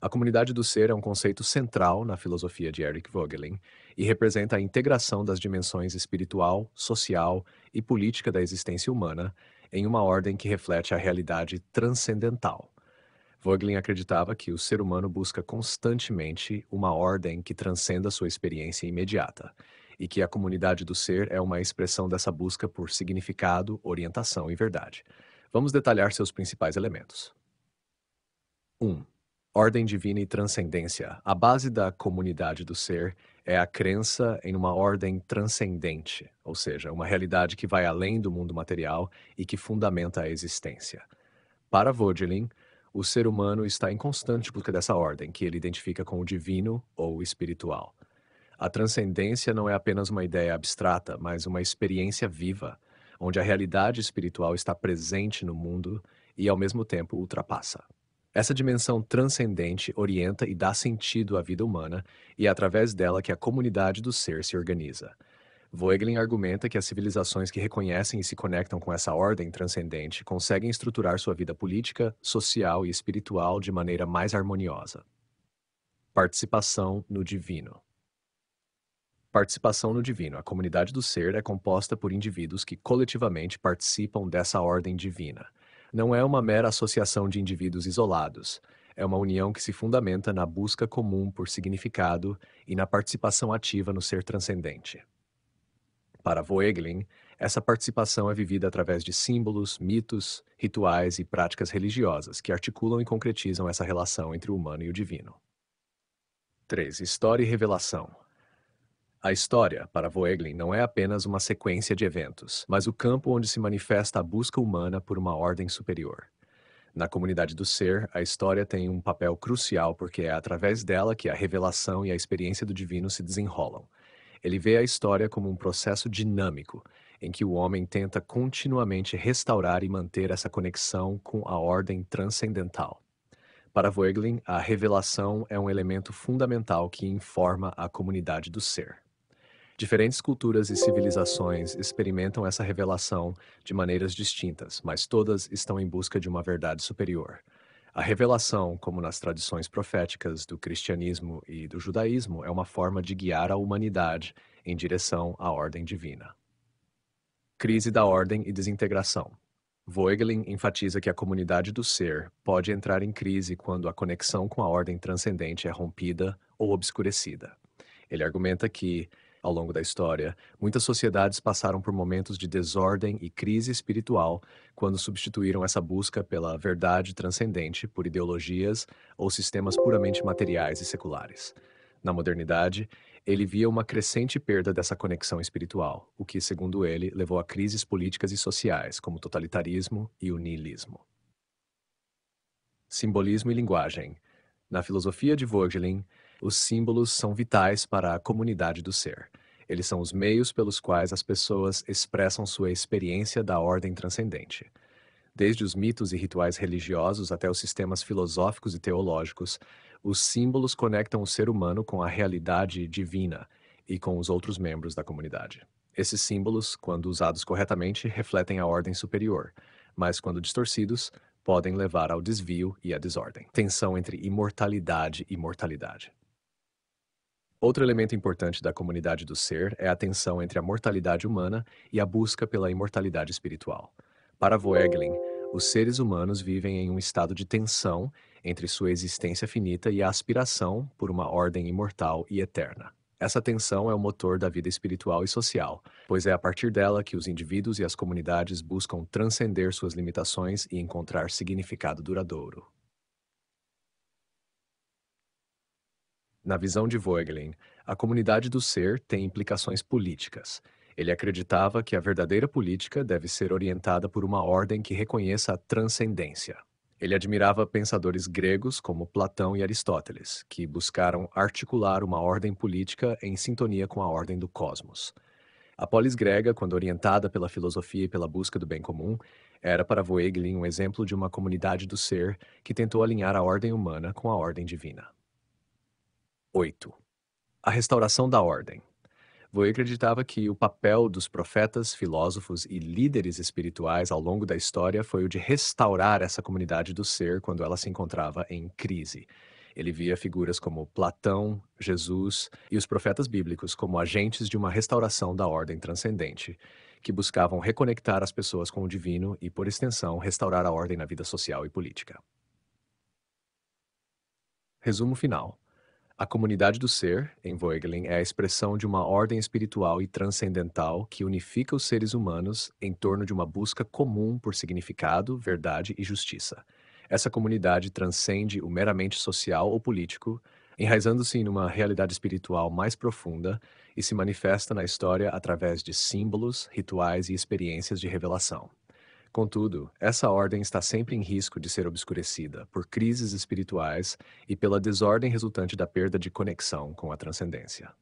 A comunidade do ser é um conceito central na filosofia de Eric Voegelin e representa a integração das dimensões espiritual, social e política da existência humana em uma ordem que reflete a realidade transcendental. Voegelin acreditava que o ser humano busca constantemente uma ordem que transcenda sua experiência imediata, e que a comunidade do ser é uma expressão dessa busca por significado, orientação e verdade. Vamos detalhar seus principais elementos. 1. Ordem divina e transcendência. A base da comunidade do ser é a crença em uma ordem transcendente, ou seja, uma realidade que vai além do mundo material e que fundamenta a existência. Para Voegelin, o ser humano está em constante busca dessa ordem, que ele identifica com o divino ou espiritual. A transcendência não é apenas uma ideia abstrata, mas uma experiência viva, onde a realidade espiritual está presente no mundo e, ao mesmo tempo, ultrapassa. Essa dimensão transcendente orienta e dá sentido à vida humana, e é através dela que a comunidade do ser se organiza. Voegelin argumenta que as civilizações que reconhecem e se conectam com essa ordem transcendente conseguem estruturar sua vida política, social e espiritual de maneira mais harmoniosa. Participação no divino. Participação no divino. A comunidade do ser é composta por indivíduos que coletivamente participam dessa ordem divina. Não é uma mera associação de indivíduos isolados. É uma união que se fundamenta na busca comum por significado e na participação ativa no ser transcendente. Para Voegelin, essa participação é vivida através de símbolos, mitos, rituais e práticas religiosas que articulam e concretizam essa relação entre o humano e o divino. 3. História e revelação. A história, para Voegelin, não é apenas uma sequência de eventos, mas o campo onde se manifesta a busca humana por uma ordem superior. Na comunidade do ser, a história tem um papel crucial porque é através dela que a revelação e a experiência do divino se desenrolam. Ele vê a história como um processo dinâmico, em que o homem tenta continuamente restaurar e manter essa conexão com a ordem transcendental. Para Voegelin, a revelação é um elemento fundamental que informa a comunidade do ser. Diferentes culturas e civilizações experimentam essa revelação de maneiras distintas, mas todas estão em busca de uma verdade superior. A revelação, como nas tradições proféticas do cristianismo e do judaísmo, é uma forma de guiar a humanidade em direção à ordem divina. Crise da ordem e desintegração. Voegelin enfatiza que a comunidade do ser pode entrar em crise quando a conexão com a ordem transcendente é rompida ou obscurecida. Ele argumenta que, ao longo da história, muitas sociedades passaram por momentos de desordem e crise espiritual quando substituíram essa busca pela verdade transcendente por ideologias ou sistemas puramente materiais e seculares. Na modernidade, ele via uma crescente perda dessa conexão espiritual, o que, segundo ele, levou a crises políticas e sociais, como o totalitarismo e o niilismo. Simbolismo e linguagem. Na filosofia de Voegelin, os símbolos são vitais para a comunidade do ser. Eles são os meios pelos quais as pessoas expressam sua experiência da ordem transcendente. Desde os mitos e rituais religiosos até os sistemas filosóficos e teológicos, os símbolos conectam o ser humano com a realidade divina e com os outros membros da comunidade. Esses símbolos, quando usados corretamente, refletem a ordem superior, mas quando distorcidos, podem levar ao desvio e à desordem. Tensão entre imortalidade e mortalidade. Outro elemento importante da comunidade do ser é a tensão entre a mortalidade humana e a busca pela imortalidade espiritual. Para Voegelin, os seres humanos vivem em um estado de tensão entre sua existência finita e a aspiração por uma ordem imortal e eterna. Essa tensão é o motor da vida espiritual e social, pois é a partir dela que os indivíduos e as comunidades buscam transcender suas limitações e encontrar significado duradouro. Na visão de Voegelin, a comunidade do ser tem implicações políticas. Ele acreditava que a verdadeira política deve ser orientada por uma ordem que reconheça a transcendência. Ele admirava pensadores gregos como Platão e Aristóteles, que buscaram articular uma ordem política em sintonia com a ordem do cosmos. A polis grega, quando orientada pela filosofia e pela busca do bem comum, era para Voegelin um exemplo de uma comunidade do ser que tentou alinhar a ordem humana com a ordem divina. 8. A restauração da ordem. Voegelin acreditava que o papel dos profetas, filósofos e líderes espirituais ao longo da história foi o de restaurar essa comunidade do ser quando ela se encontrava em crise. Ele via figuras como Platão, Jesus e os profetas bíblicos como agentes de uma restauração da ordem transcendente, que buscavam reconectar as pessoas com o divino e, por extensão, restaurar a ordem na vida social e política. Resumo final. A comunidade do ser, em Voegelin, é a expressão de uma ordem espiritual e transcendental que unifica os seres humanos em torno de uma busca comum por significado, verdade e justiça. Essa comunidade transcende o meramente social ou político, enraizando-se em uma realidade espiritual mais profunda e se manifesta na história através de símbolos, rituais e experiências de revelação. Contudo, essa ordem está sempre em risco de ser obscurecida por crises espirituais e pela desordem resultante da perda de conexão com a transcendência.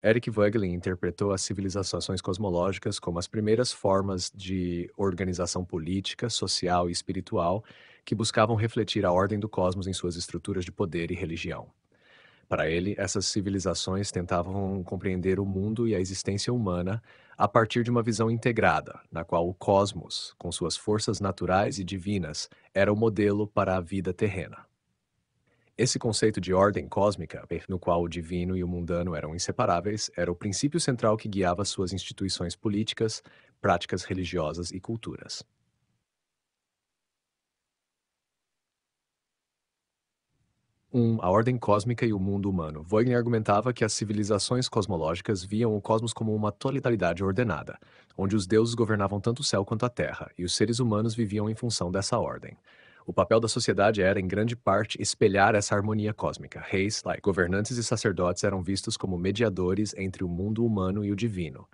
Eric Voegelin interpretou as civilizações cosmológicas como as primeiras formas de organização política, social e espiritual que buscavam refletir a ordem do cosmos em suas estruturas de poder e religião. Para ele, essas civilizações tentavam compreender o mundo e a existência humana a partir de uma visão integrada, na qual o cosmos, com suas forças naturais e divinas, era o modelo para a vida terrena. Esse conceito de ordem cósmica, no qual o divino e o mundano eram inseparáveis, era o princípio central que guiava suas instituições políticas, práticas religiosas e culturas. A ordem cósmica e o mundo humano. Vogelin argumentava que as civilizações cosmológicas viam o cosmos como uma totalidade ordenada, onde os deuses governavam tanto o céu quanto a terra, e os seres humanos viviam em função dessa ordem. O papel da sociedade era, em grande parte, espelhar essa harmonia cósmica. Reis, governantes e sacerdotes eram vistos como mediadores entre o mundo humano e o divino,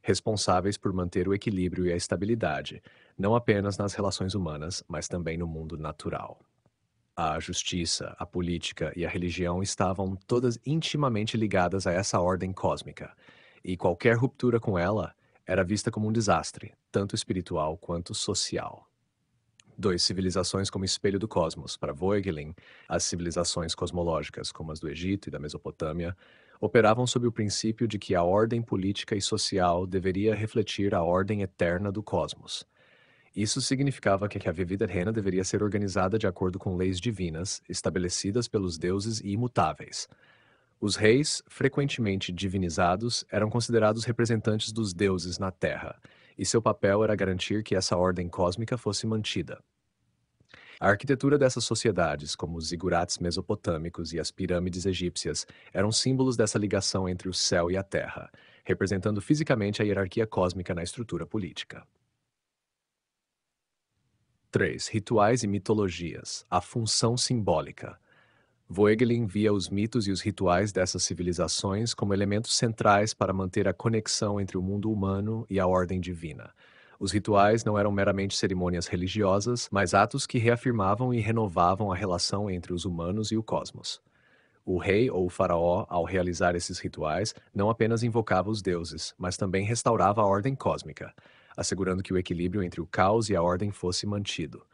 responsáveis por manter o equilíbrio e a estabilidade, não apenas nas relações humanas, mas também no mundo natural. A justiça, a política e a religião estavam todas intimamente ligadas a essa ordem cósmica, e qualquer ruptura com ela era vista como um desastre, tanto espiritual quanto social. 2. Civilizações como espelho do cosmos. Para Voegelin, as civilizações cosmológicas, como as do Egito e da Mesopotâmia, operavam sob o princípio de que a ordem política e social deveria refletir a ordem eterna do cosmos. Isso significava que a vida terrena deveria ser organizada de acordo com leis divinas, estabelecidas pelos deuses e imutáveis. Os reis, frequentemente divinizados, eram considerados representantes dos deuses na Terra, e seu papel era garantir que essa ordem cósmica fosse mantida. A arquitetura dessas sociedades, como os zigurates mesopotâmicos e as pirâmides egípcias, eram símbolos dessa ligação entre o céu e a terra, representando fisicamente a hierarquia cósmica na estrutura política. 3. Rituais e mitologias. A função simbólica. Voegelin via os mitos e os rituais dessas civilizações como elementos centrais para manter a conexão entre o mundo humano e a ordem divina. Os rituais não eram meramente cerimônias religiosas, mas atos que reafirmavam e renovavam a relação entre os humanos e o cosmos. O rei ou o faraó, ao realizar esses rituais, não apenas invocava os deuses, mas também restaurava a ordem cósmica, assegurando que o equilíbrio entre o caos e a ordem fosse mantido.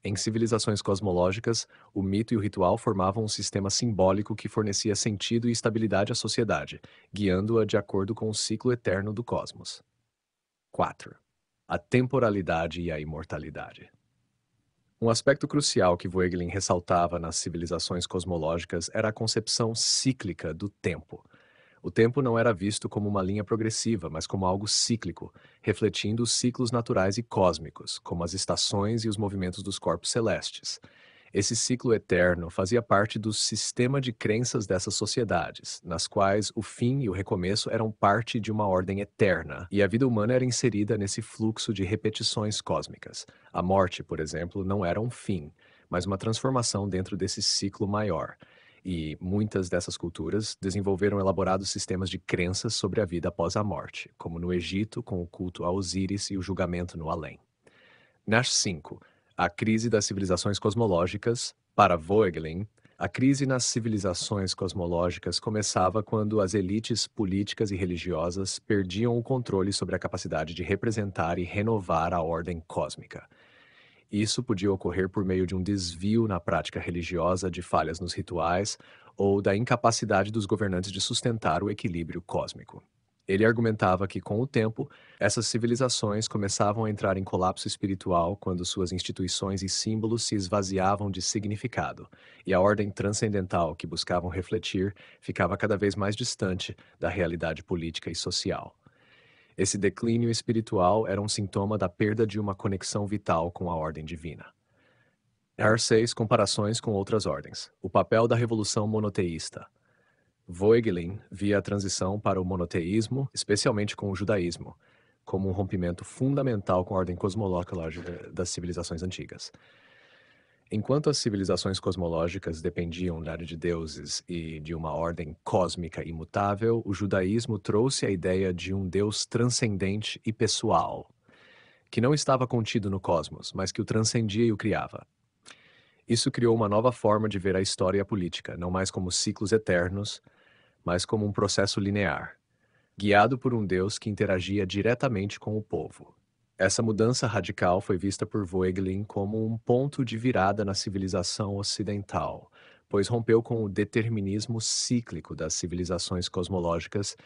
Em civilizações cosmológicas, o mito e o ritual formavam um sistema simbólico que fornecia sentido e estabilidade à sociedade, guiando-a de acordo com o ciclo eterno do cosmos. 4. A temporalidade e a imortalidade. Um aspecto crucial que Voegelin ressaltava nas civilizações cosmológicas era a concepção cíclica do tempo. O tempo não era visto como uma linha progressiva, mas como algo cíclico, refletindo os ciclos naturais e cósmicos, como as estações e os movimentos dos corpos celestes. Esse ciclo eterno fazia parte do sistema de crenças dessas sociedades, nas quais o fim e o recomeço eram parte de uma ordem eterna, e a vida humana era inserida nesse fluxo de repetições cósmicas. A morte, por exemplo, não era um fim, mas uma transformação dentro desse ciclo maior. E muitas dessas culturas desenvolveram elaborados sistemas de crenças sobre a vida após a morte, como no Egito, com o culto a Osíris e o julgamento no além. Nash 5. A crise das civilizações cosmológicas. Para Voegelin, a crise nas civilizações cosmológicas começava quando as elites políticas e religiosas perdiam o controle sobre a capacidade de representar e renovar a ordem cósmica. Isso podia ocorrer por meio de um desvio na prática religiosa, de falhas nos rituais ou da incapacidade dos governantes de sustentar o equilíbrio cósmico. Ele argumentava que, com o tempo, essas civilizações começavam a entrar em colapso espiritual quando suas instituições e símbolos se esvaziavam de significado, e a ordem transcendental que buscavam refletir ficava cada vez mais distante da realidade política e social. Esse declínio espiritual era um sintoma da perda de uma conexão vital com a ordem divina. R6 Comparações com outras ordens. O papel da revolução monoteísta. Voegelin via a transição para o monoteísmo, especialmente com o judaísmo, como um rompimento fundamental com a ordem cosmológica das civilizações antigas. Enquanto as civilizações cosmológicas dependiam da área de deuses e de uma ordem cósmica imutável, o judaísmo trouxe a ideia de um Deus transcendente e pessoal, que não estava contido no cosmos, mas que o transcendia e o criava. Isso criou uma nova forma de ver a história e a política, não mais como ciclos eternos, mas como um processo linear, guiado por um Deus que interagia diretamente com o povo. Essa mudança radical foi vista por Voegelin como um ponto de virada na civilização ocidental, pois rompeu com o determinismo cíclico das civilizações cosmológicas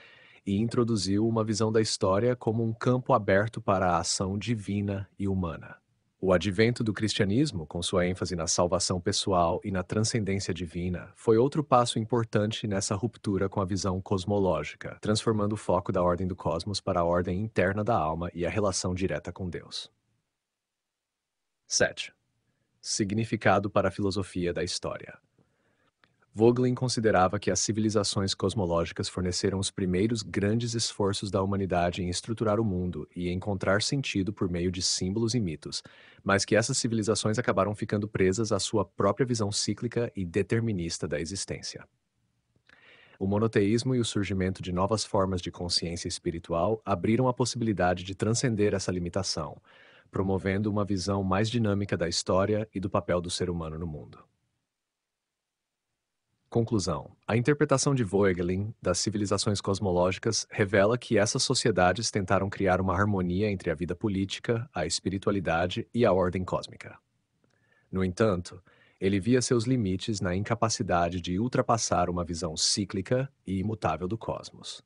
e introduziu uma visão da história como um campo aberto para a ação divina e humana. O advento do cristianismo, com sua ênfase na salvação pessoal e na transcendência divina, foi outro passo importante nessa ruptura com a visão cosmológica, transformando o foco da ordem do cosmos para a ordem interna da alma e a relação direta com Deus. 7. Significado para a filosofia da história. Vogelin considerava que as civilizações cosmológicas forneceram os primeiros grandes esforços da humanidade em estruturar o mundo e encontrar sentido por meio de símbolos e mitos, mas que essas civilizações acabaram ficando presas à sua própria visão cíclica e determinista da existência. O monoteísmo e o surgimento de novas formas de consciência espiritual abriram a possibilidade de transcender essa limitação, promovendo uma visão mais dinâmica da história e do papel do ser humano no mundo. Conclusão. A interpretação de Voegelin das civilizações cosmológicas revela que essas sociedades tentaram criar uma harmonia entre a vida política, a espiritualidade e a ordem cósmica. No entanto, ele via seus limites na incapacidade de ultrapassar uma visão cíclica e imutável do cosmos.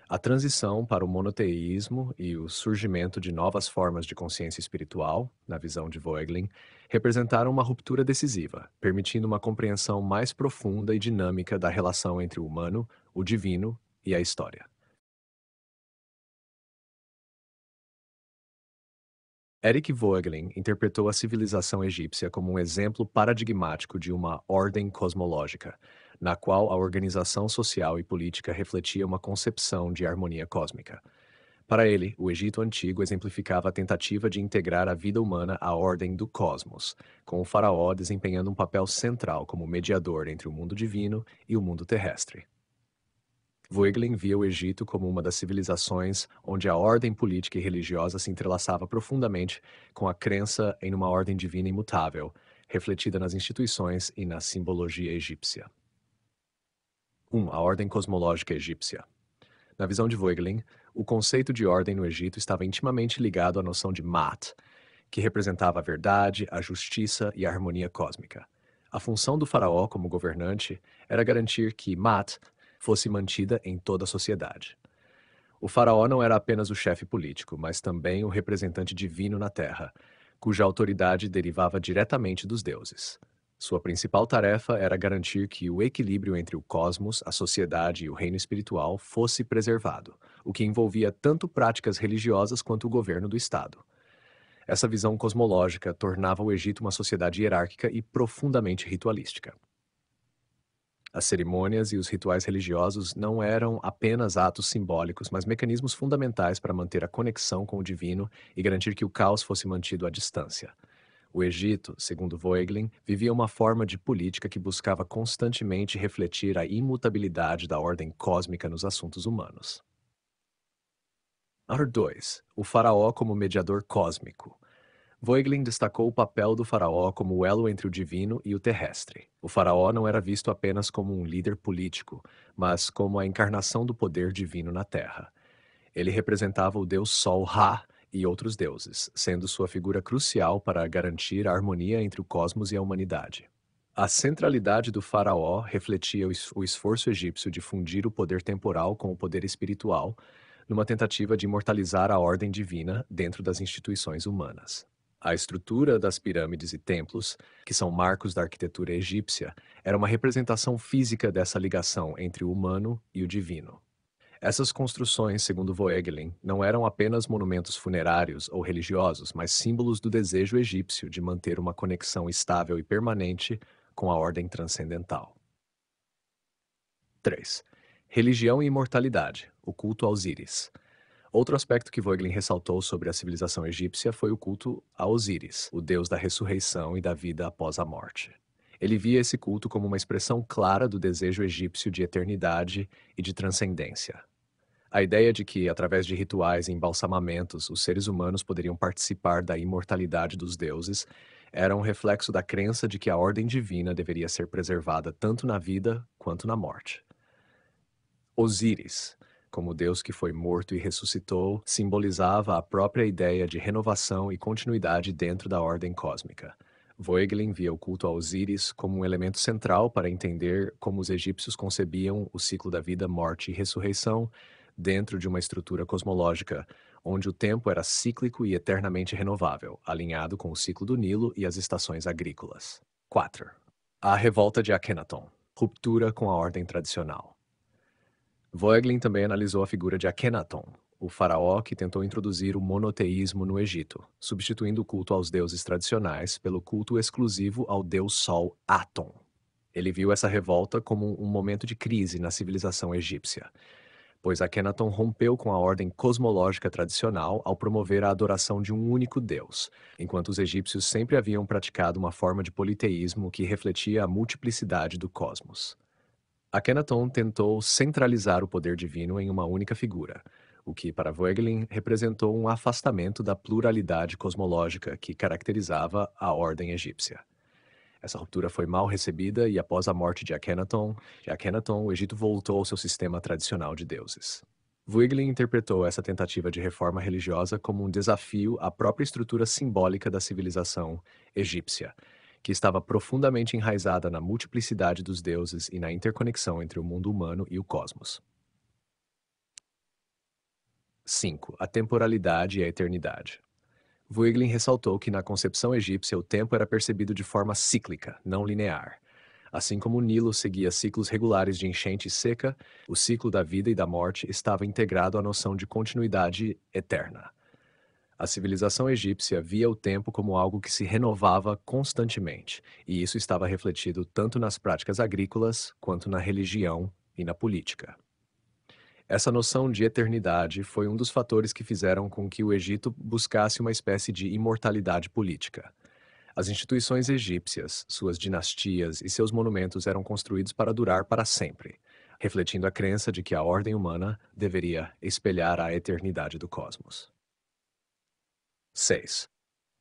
A transição para o monoteísmo e o surgimento de novas formas de consciência espiritual, na visão de Voegelin, representaram uma ruptura decisiva, permitindo uma compreensão mais profunda e dinâmica da relação entre o humano, o divino e a história. Eric Voegelin interpretou a civilização egípcia como um exemplo paradigmático de uma ordem cosmológica, na qual a organização social e política refletia uma concepção de harmonia cósmica. Para ele, o Egito Antigo exemplificava a tentativa de integrar a vida humana à ordem do cosmos, com o faraó desempenhando um papel central como mediador entre o mundo divino e o mundo terrestre. Voegelin via o Egito como uma das civilizações onde a ordem política e religiosa se entrelaçava profundamente com a crença em uma ordem divina imutável, refletida nas instituições e na simbologia egípcia. 1. A ordem cosmológica egípcia. Na visão de Voegelin, o conceito de ordem no Egito estava intimamente ligado à noção de Ma'at, que representava a verdade, a justiça e a harmonia cósmica. A função do faraó como governante era garantir que Ma'at fosse mantida em toda a sociedade. O faraó não era apenas o chefe político, mas também o representante divino na terra, cuja autoridade derivava diretamente dos deuses. Sua principal tarefa era garantir que o equilíbrio entre o cosmos, a sociedade e o reino espiritual fosse preservado, o que envolvia tanto práticas religiosas quanto o governo do Estado. Essa visão cosmológica tornava o Egito uma sociedade hierárquica e profundamente ritualística. As cerimônias e os rituais religiosos não eram apenas atos simbólicos, mas mecanismos fundamentais para manter a conexão com o divino e garantir que o caos fosse mantido à distância. O Egito, segundo Voegelin, vivia uma forma de política que buscava constantemente refletir a imutabilidade da ordem cósmica nos assuntos humanos. Ar 2. O faraó como mediador cósmico. Voegelin destacou o papel do faraó como o elo entre o divino e o terrestre. O faraó não era visto apenas como um líder político, mas como a encarnação do poder divino na terra. Ele representava o deus Sol Ra e outros deuses, sendo sua figura crucial para garantir a harmonia entre o cosmos e a humanidade. A centralidade do faraó refletia o esforço egípcio de fundir o poder temporal com o poder espiritual, numa tentativa de imortalizar a ordem divina dentro das instituições humanas. A estrutura das pirâmides e templos, que são marcos da arquitetura egípcia, era uma representação física dessa ligação entre o humano e o divino. Essas construções, segundo Voegelin, não eram apenas monumentos funerários ou religiosos, mas símbolos do desejo egípcio de manter uma conexão estável e permanente com a ordem transcendental. 3. Religião e imortalidade, o culto aos Íris. Outro aspecto que Voegelin ressaltou sobre a civilização egípcia foi o culto a Osíris, o deus da ressurreição e da vida após a morte. Ele via esse culto como uma expressão clara do desejo egípcio de eternidade e de transcendência. A ideia de que, através de rituais e embalsamamentos, os seres humanos poderiam participar da imortalidade dos deuses era um reflexo da crença de que a ordem divina deveria ser preservada tanto na vida quanto na morte. Osíris, como Deus que foi morto e ressuscitou, simbolizava a própria ideia de renovação e continuidade dentro da ordem cósmica. Voegelin via o culto a Osíris como um elemento central para entender como os egípcios concebiam o ciclo da vida, morte e ressurreição dentro de uma estrutura cosmológica, onde o tempo era cíclico e eternamente renovável, alinhado com o ciclo do Nilo e as estações agrícolas. 4. A revolta de Akhenaton, ruptura com a ordem tradicional. Voegelin também analisou a figura de Akhenaton, o faraó que tentou introduzir o monoteísmo no Egito, substituindo o culto aos deuses tradicionais pelo culto exclusivo ao deus Sol Aton. Ele viu essa revolta como um momento de crise na civilização egípcia, pois Akhenaton rompeu com a ordem cosmológica tradicional ao promover a adoração de um único deus, enquanto os egípcios sempre haviam praticado uma forma de politeísmo que refletia a multiplicidade do cosmos. Akhenaton tentou centralizar o poder divino em uma única figura, o que, para Voegelin, representou um afastamento da pluralidade cosmológica que caracterizava a ordem egípcia. Essa ruptura foi mal recebida e, após a morte de Akhenaton, o Egito voltou ao seu sistema tradicional de deuses. Voegelin interpretou essa tentativa de reforma religiosa como um desafio à própria estrutura simbólica da civilização egípcia, que estava profundamente enraizada na multiplicidade dos deuses e na interconexão entre o mundo humano e o cosmos. 5. A temporalidade e a eternidade. Voegelin ressaltou que na concepção egípcia o tempo era percebido de forma cíclica, não linear. Assim como o Nilo seguia ciclos regulares de enchente e seca, o ciclo da vida e da morte estava integrado à noção de continuidade eterna. A civilização egípcia via o tempo como algo que se renovava constantemente, e isso estava refletido tanto nas práticas agrícolas quanto na religião e na política. Essa noção de eternidade foi um dos fatores que fizeram com que o Egito buscasse uma espécie de imortalidade política. As instituições egípcias, suas dinastias e seus monumentos eram construídos para durar para sempre, refletindo a crença de que a ordem humana deveria espelhar a eternidade do cosmos. 6.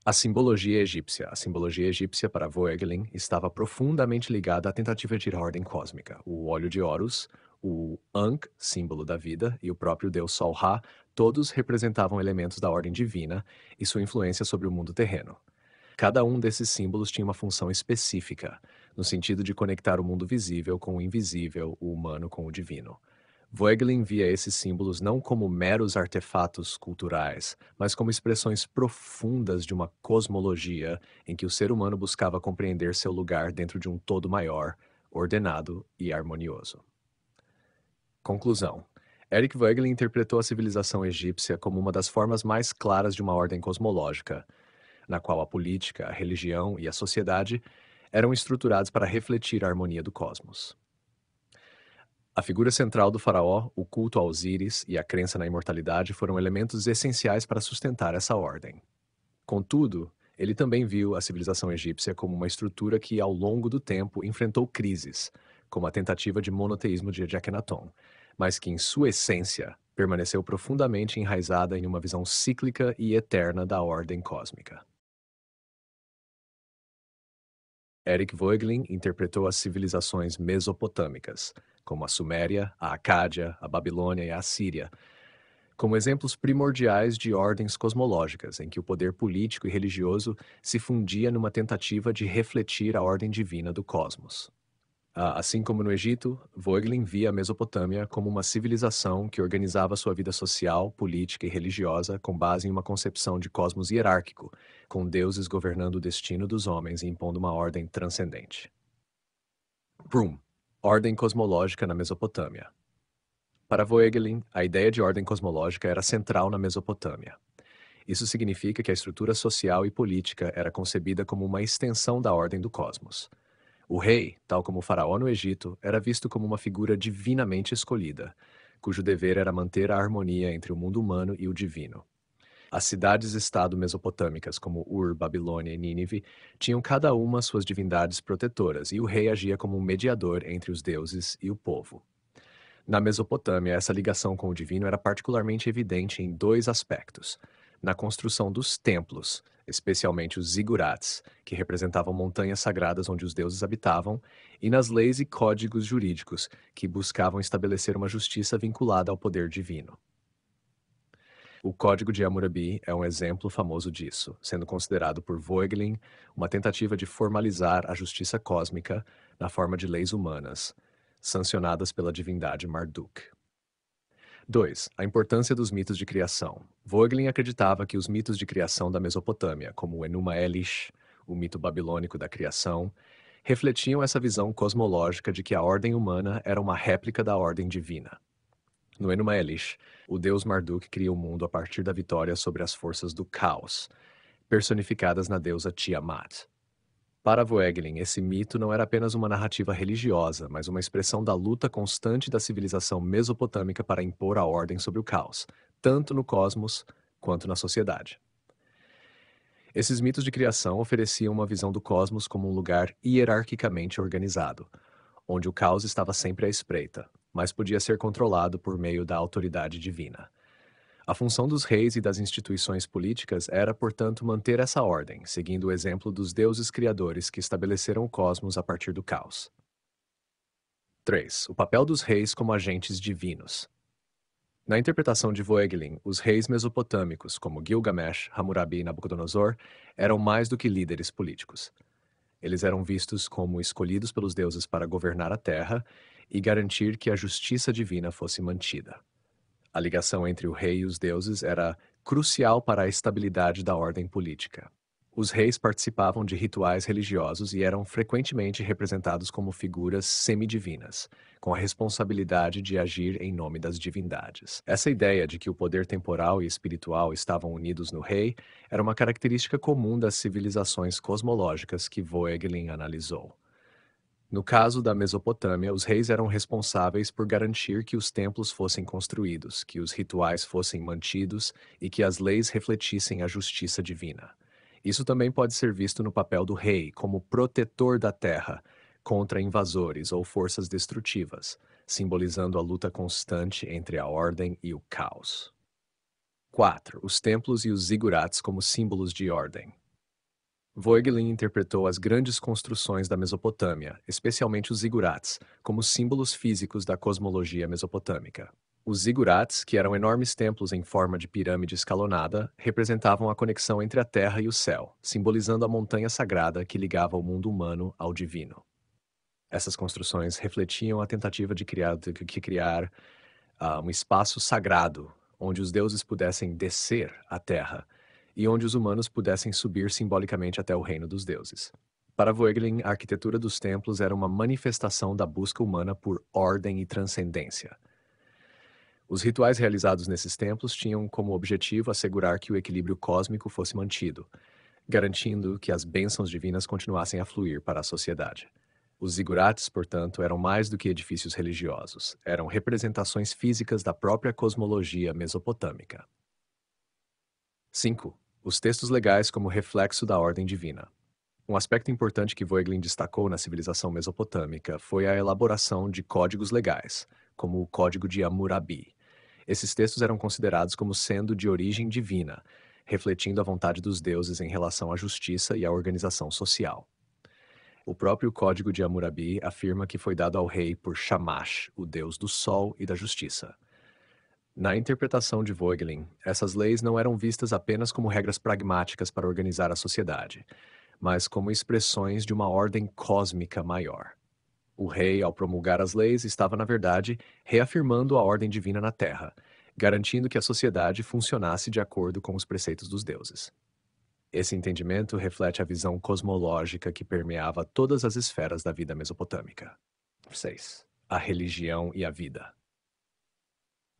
A simbologia egípcia. A simbologia egípcia, para Voegelin, estava profundamente ligada à tentativa de ordem cósmica. O óleo de Horus, o Ankh, símbolo da vida, e o próprio deus Sol-Ra, todos representavam elementos da ordem divina e sua influência sobre o mundo terreno. Cada um desses símbolos tinha uma função específica, no sentido de conectar o mundo visível com o invisível, o humano com o divino. Voegelin via esses símbolos não como meros artefatos culturais, mas como expressões profundas de uma cosmologia em que o ser humano buscava compreender seu lugar dentro de um todo maior, ordenado e harmonioso. Conclusão. Eric Voegelin interpretou a civilização egípcia como uma das formas mais claras de uma ordem cosmológica, na qual a política, a religião e a sociedade eram estruturados para refletir a harmonia do cosmos. A figura central do faraó, o culto a Osíris e a crença na imortalidade foram elementos essenciais para sustentar essa ordem. Contudo, ele também viu a civilização egípcia como uma estrutura que, ao longo do tempo, enfrentou crises, como a tentativa de monoteísmo de Akhenaton, mas que, em sua essência, permaneceu profundamente enraizada em uma visão cíclica e eterna da ordem cósmica. Eric Voegelin interpretou as civilizações mesopotâmicas, como a Suméria, a Acádia, a Babilônia e a Assíria, como exemplos primordiais de ordens cosmológicas em que o poder político e religioso se fundia numa tentativa de refletir a ordem divina do cosmos. Assim como no Egito, Voegelin via a Mesopotâmia como uma civilização que organizava sua vida social, política e religiosa com base em uma concepção de cosmos hierárquico, com deuses governando o destino dos homens e impondo uma ordem transcendente. Broom. Ordem cosmológica na Mesopotâmia. Para Voegelin, a ideia de ordem cosmológica era central na Mesopotâmia. Isso significa que a estrutura social e política era concebida como uma extensão da ordem do cosmos. O rei, tal como o faraó no Egito, era visto como uma figura divinamente escolhida, cujo dever era manter a harmonia entre o mundo humano e o divino. As cidades-estado mesopotâmicas, como Ur, Babilônia e Nínive, tinham cada uma suas divindades protetoras, e o rei agia como um mediador entre os deuses e o povo. Na Mesopotâmia, essa ligação com o divino era particularmente evidente em dois aspectos: na construção dos templos, especialmente os zigurats, que representavam montanhas sagradas onde os deuses habitavam, e nas leis e códigos jurídicos, que buscavam estabelecer uma justiça vinculada ao poder divino. O Código de Hammurabi é um exemplo famoso disso, sendo considerado por Voegelin uma tentativa de formalizar a justiça cósmica na forma de leis humanas, sancionadas pela divindade Marduk. 2. A importância dos mitos de criação. Voegelin acreditava que os mitos de criação da Mesopotâmia, como o Enuma Elish, o mito babilônico da criação, refletiam essa visão cosmológica de que a ordem humana era uma réplica da ordem divina. No Enuma Elish, o deus Marduk cria o mundo a partir da vitória sobre as forças do caos, personificadas na deusa Tiamat. Para Voegelin, esse mito não era apenas uma narrativa religiosa, mas uma expressão da luta constante da civilização mesopotâmica para impor a ordem sobre o caos, tanto no cosmos quanto na sociedade. Esses mitos de criação ofereciam uma visão do cosmos como um lugar hierarquicamente organizado, onde o caos estava sempre à espreita, mas podia ser controlado por meio da autoridade divina. A função dos reis e das instituições políticas era, portanto, manter essa ordem, seguindo o exemplo dos deuses criadores que estabeleceram o cosmos a partir do caos. 3. O papel dos reis como agentes divinos. Na interpretação de Voegelin, os reis mesopotâmicos, como Gilgamesh, Hammurabi e Nabucodonosor, eram mais do que líderes políticos. Eles eram vistos como escolhidos pelos deuses para governar a terra e garantir que a justiça divina fosse mantida. A ligação entre o rei e os deuses era crucial para a estabilidade da ordem política. Os reis participavam de rituais religiosos e eram frequentemente representados como figuras semidivinas, com a responsabilidade de agir em nome das divindades. Essa ideia de que o poder temporal e espiritual estavam unidos no rei era uma característica comum das civilizações cosmológicas que Voegelin analisou. No caso da Mesopotâmia, os reis eram responsáveis por garantir que os templos fossem construídos, que os rituais fossem mantidos e que as leis refletissem a justiça divina. Isso também pode ser visto no papel do rei como protetor da terra contra invasores ou forças destrutivas, simbolizando a luta constante entre a ordem e o caos. 4. Os templos e os zigurats como símbolos de ordem. Voegelin interpretou as grandes construções da Mesopotâmia, especialmente os zigurats, como símbolos físicos da cosmologia mesopotâmica. Os zigurats, que eram enormes templos em forma de pirâmide escalonada, representavam a conexão entre a terra e o céu, simbolizando a montanha sagrada que ligava o mundo humano ao divino. Essas construções refletiam a tentativa de criar um espaço sagrado, onde os deuses pudessem descer à terra, e onde os humanos pudessem subir simbolicamente até o reino dos deuses. Para Voegelin, a arquitetura dos templos era uma manifestação da busca humana por ordem e transcendência. Os rituais realizados nesses templos tinham como objetivo assegurar que o equilíbrio cósmico fosse mantido, garantindo que as bênçãos divinas continuassem a fluir para a sociedade. Os zigurates, portanto, eram mais do que edifícios religiosos, eram representações físicas da própria cosmologia mesopotâmica. 5. Os textos legais como reflexo da ordem divina. Um aspecto importante que Voegelin destacou na civilização mesopotâmica foi a elaboração de códigos legais, como o Código de Hammurabi. Esses textos eram considerados como sendo de origem divina, refletindo a vontade dos deuses em relação à justiça e à organização social. O próprio Código de Hammurabi afirma que foi dado ao rei por Shamash, o deus do sol e da justiça. Na interpretação de Voegelin, essas leis não eram vistas apenas como regras pragmáticas para organizar a sociedade, mas como expressões de uma ordem cósmica maior. O rei, ao promulgar as leis, estava, na verdade, reafirmando a ordem divina na terra, garantindo que a sociedade funcionasse de acordo com os preceitos dos deuses. Esse entendimento reflete a visão cosmológica que permeava todas as esferas da vida mesopotâmica. 6. A religião e a vida.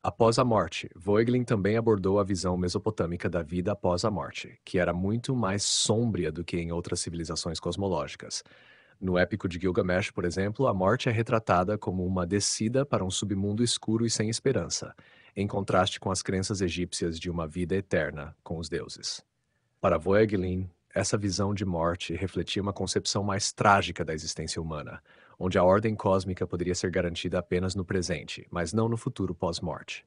Após a morte, Voegelin também abordou a visão mesopotâmica da vida após a morte, que era muito mais sômbria do que em outras civilizações cosmológicas. No épico de Gilgamesh, por exemplo, a morte é retratada como uma descida para um submundo escuro e sem esperança, em contraste com as crenças egípcias de uma vida eterna com os deuses. Para Voegelin, essa visão de morte refletia uma concepção mais trágica da existência humana, onde a ordem cósmica poderia ser garantida apenas no presente, mas não no futuro pós-morte.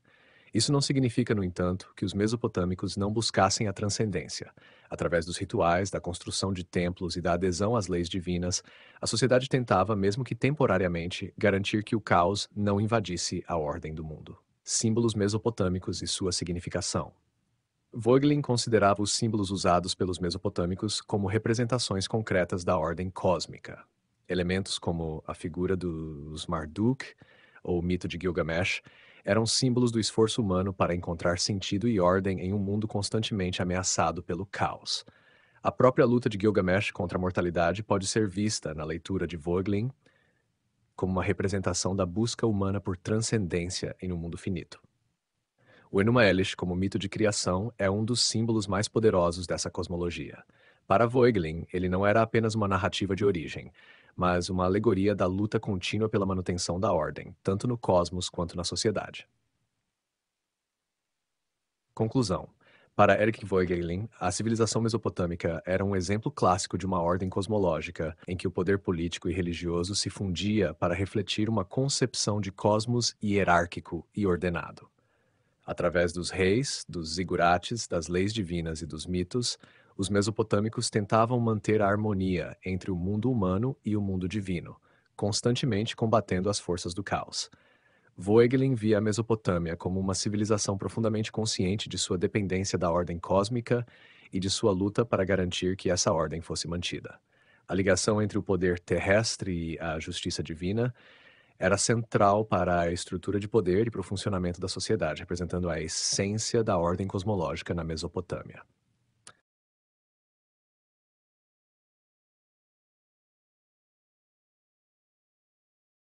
Isso não significa, no entanto, que os mesopotâmicos não buscassem a transcendência. Através dos rituais, da construção de templos e da adesão às leis divinas, a sociedade tentava, mesmo que temporariamente, garantir que o caos não invadisse a ordem do mundo. Símbolos mesopotâmicos e sua significação. Voegelin considerava os símbolos usados pelos mesopotâmicos como representações concretas da ordem cósmica. Elementos como a figura dos Marduk ou o mito de Gilgamesh eram símbolos do esforço humano para encontrar sentido e ordem em um mundo constantemente ameaçado pelo caos. A própria luta de Gilgamesh contra a mortalidade pode ser vista, na leitura de Voegelin, como uma representação da busca humana por transcendência em um mundo finito. O Enuma Elish, como mito de criação, é um dos símbolos mais poderosos dessa cosmologia. Para Voegelin, ele não era apenas uma narrativa de origem, mas uma alegoria da luta contínua pela manutenção da ordem, tanto no cosmos quanto na sociedade. Conclusão. Para Eric Voegelin, a civilização mesopotâmica era um exemplo clássico de uma ordem cosmológica em que o poder político e religioso se fundia para refletir uma concepção de cosmos hierárquico e ordenado. Através dos reis, dos zigurates, das leis divinas e dos mitos, os mesopotâmicos tentavam manter a harmonia entre o mundo humano e o mundo divino, constantemente combatendo as forças do caos. Voegelin via a Mesopotâmia como uma civilização profundamente consciente de sua dependência da ordem cósmica e de sua luta para garantir que essa ordem fosse mantida. A ligação entre o poder terrestre e a justiça divina era central para a estrutura de poder e para o funcionamento da sociedade, representando a essência da ordem cosmológica na Mesopotâmia.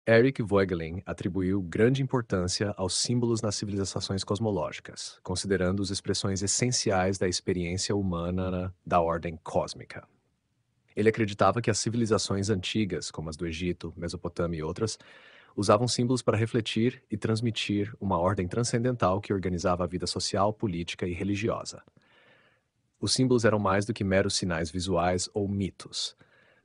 Eric Voegelin atribuiu grande importância aos símbolos nas civilizações cosmológicas, considerando-os expressões essenciais da experiência humana da ordem cósmica. Ele acreditava que as civilizações antigas, como as do Egito, Mesopotâmia e outras, usavam símbolos para refletir e transmitir uma ordem transcendental que organizava a vida social, política e religiosa. Os símbolos eram mais do que meros sinais visuais ou mitos.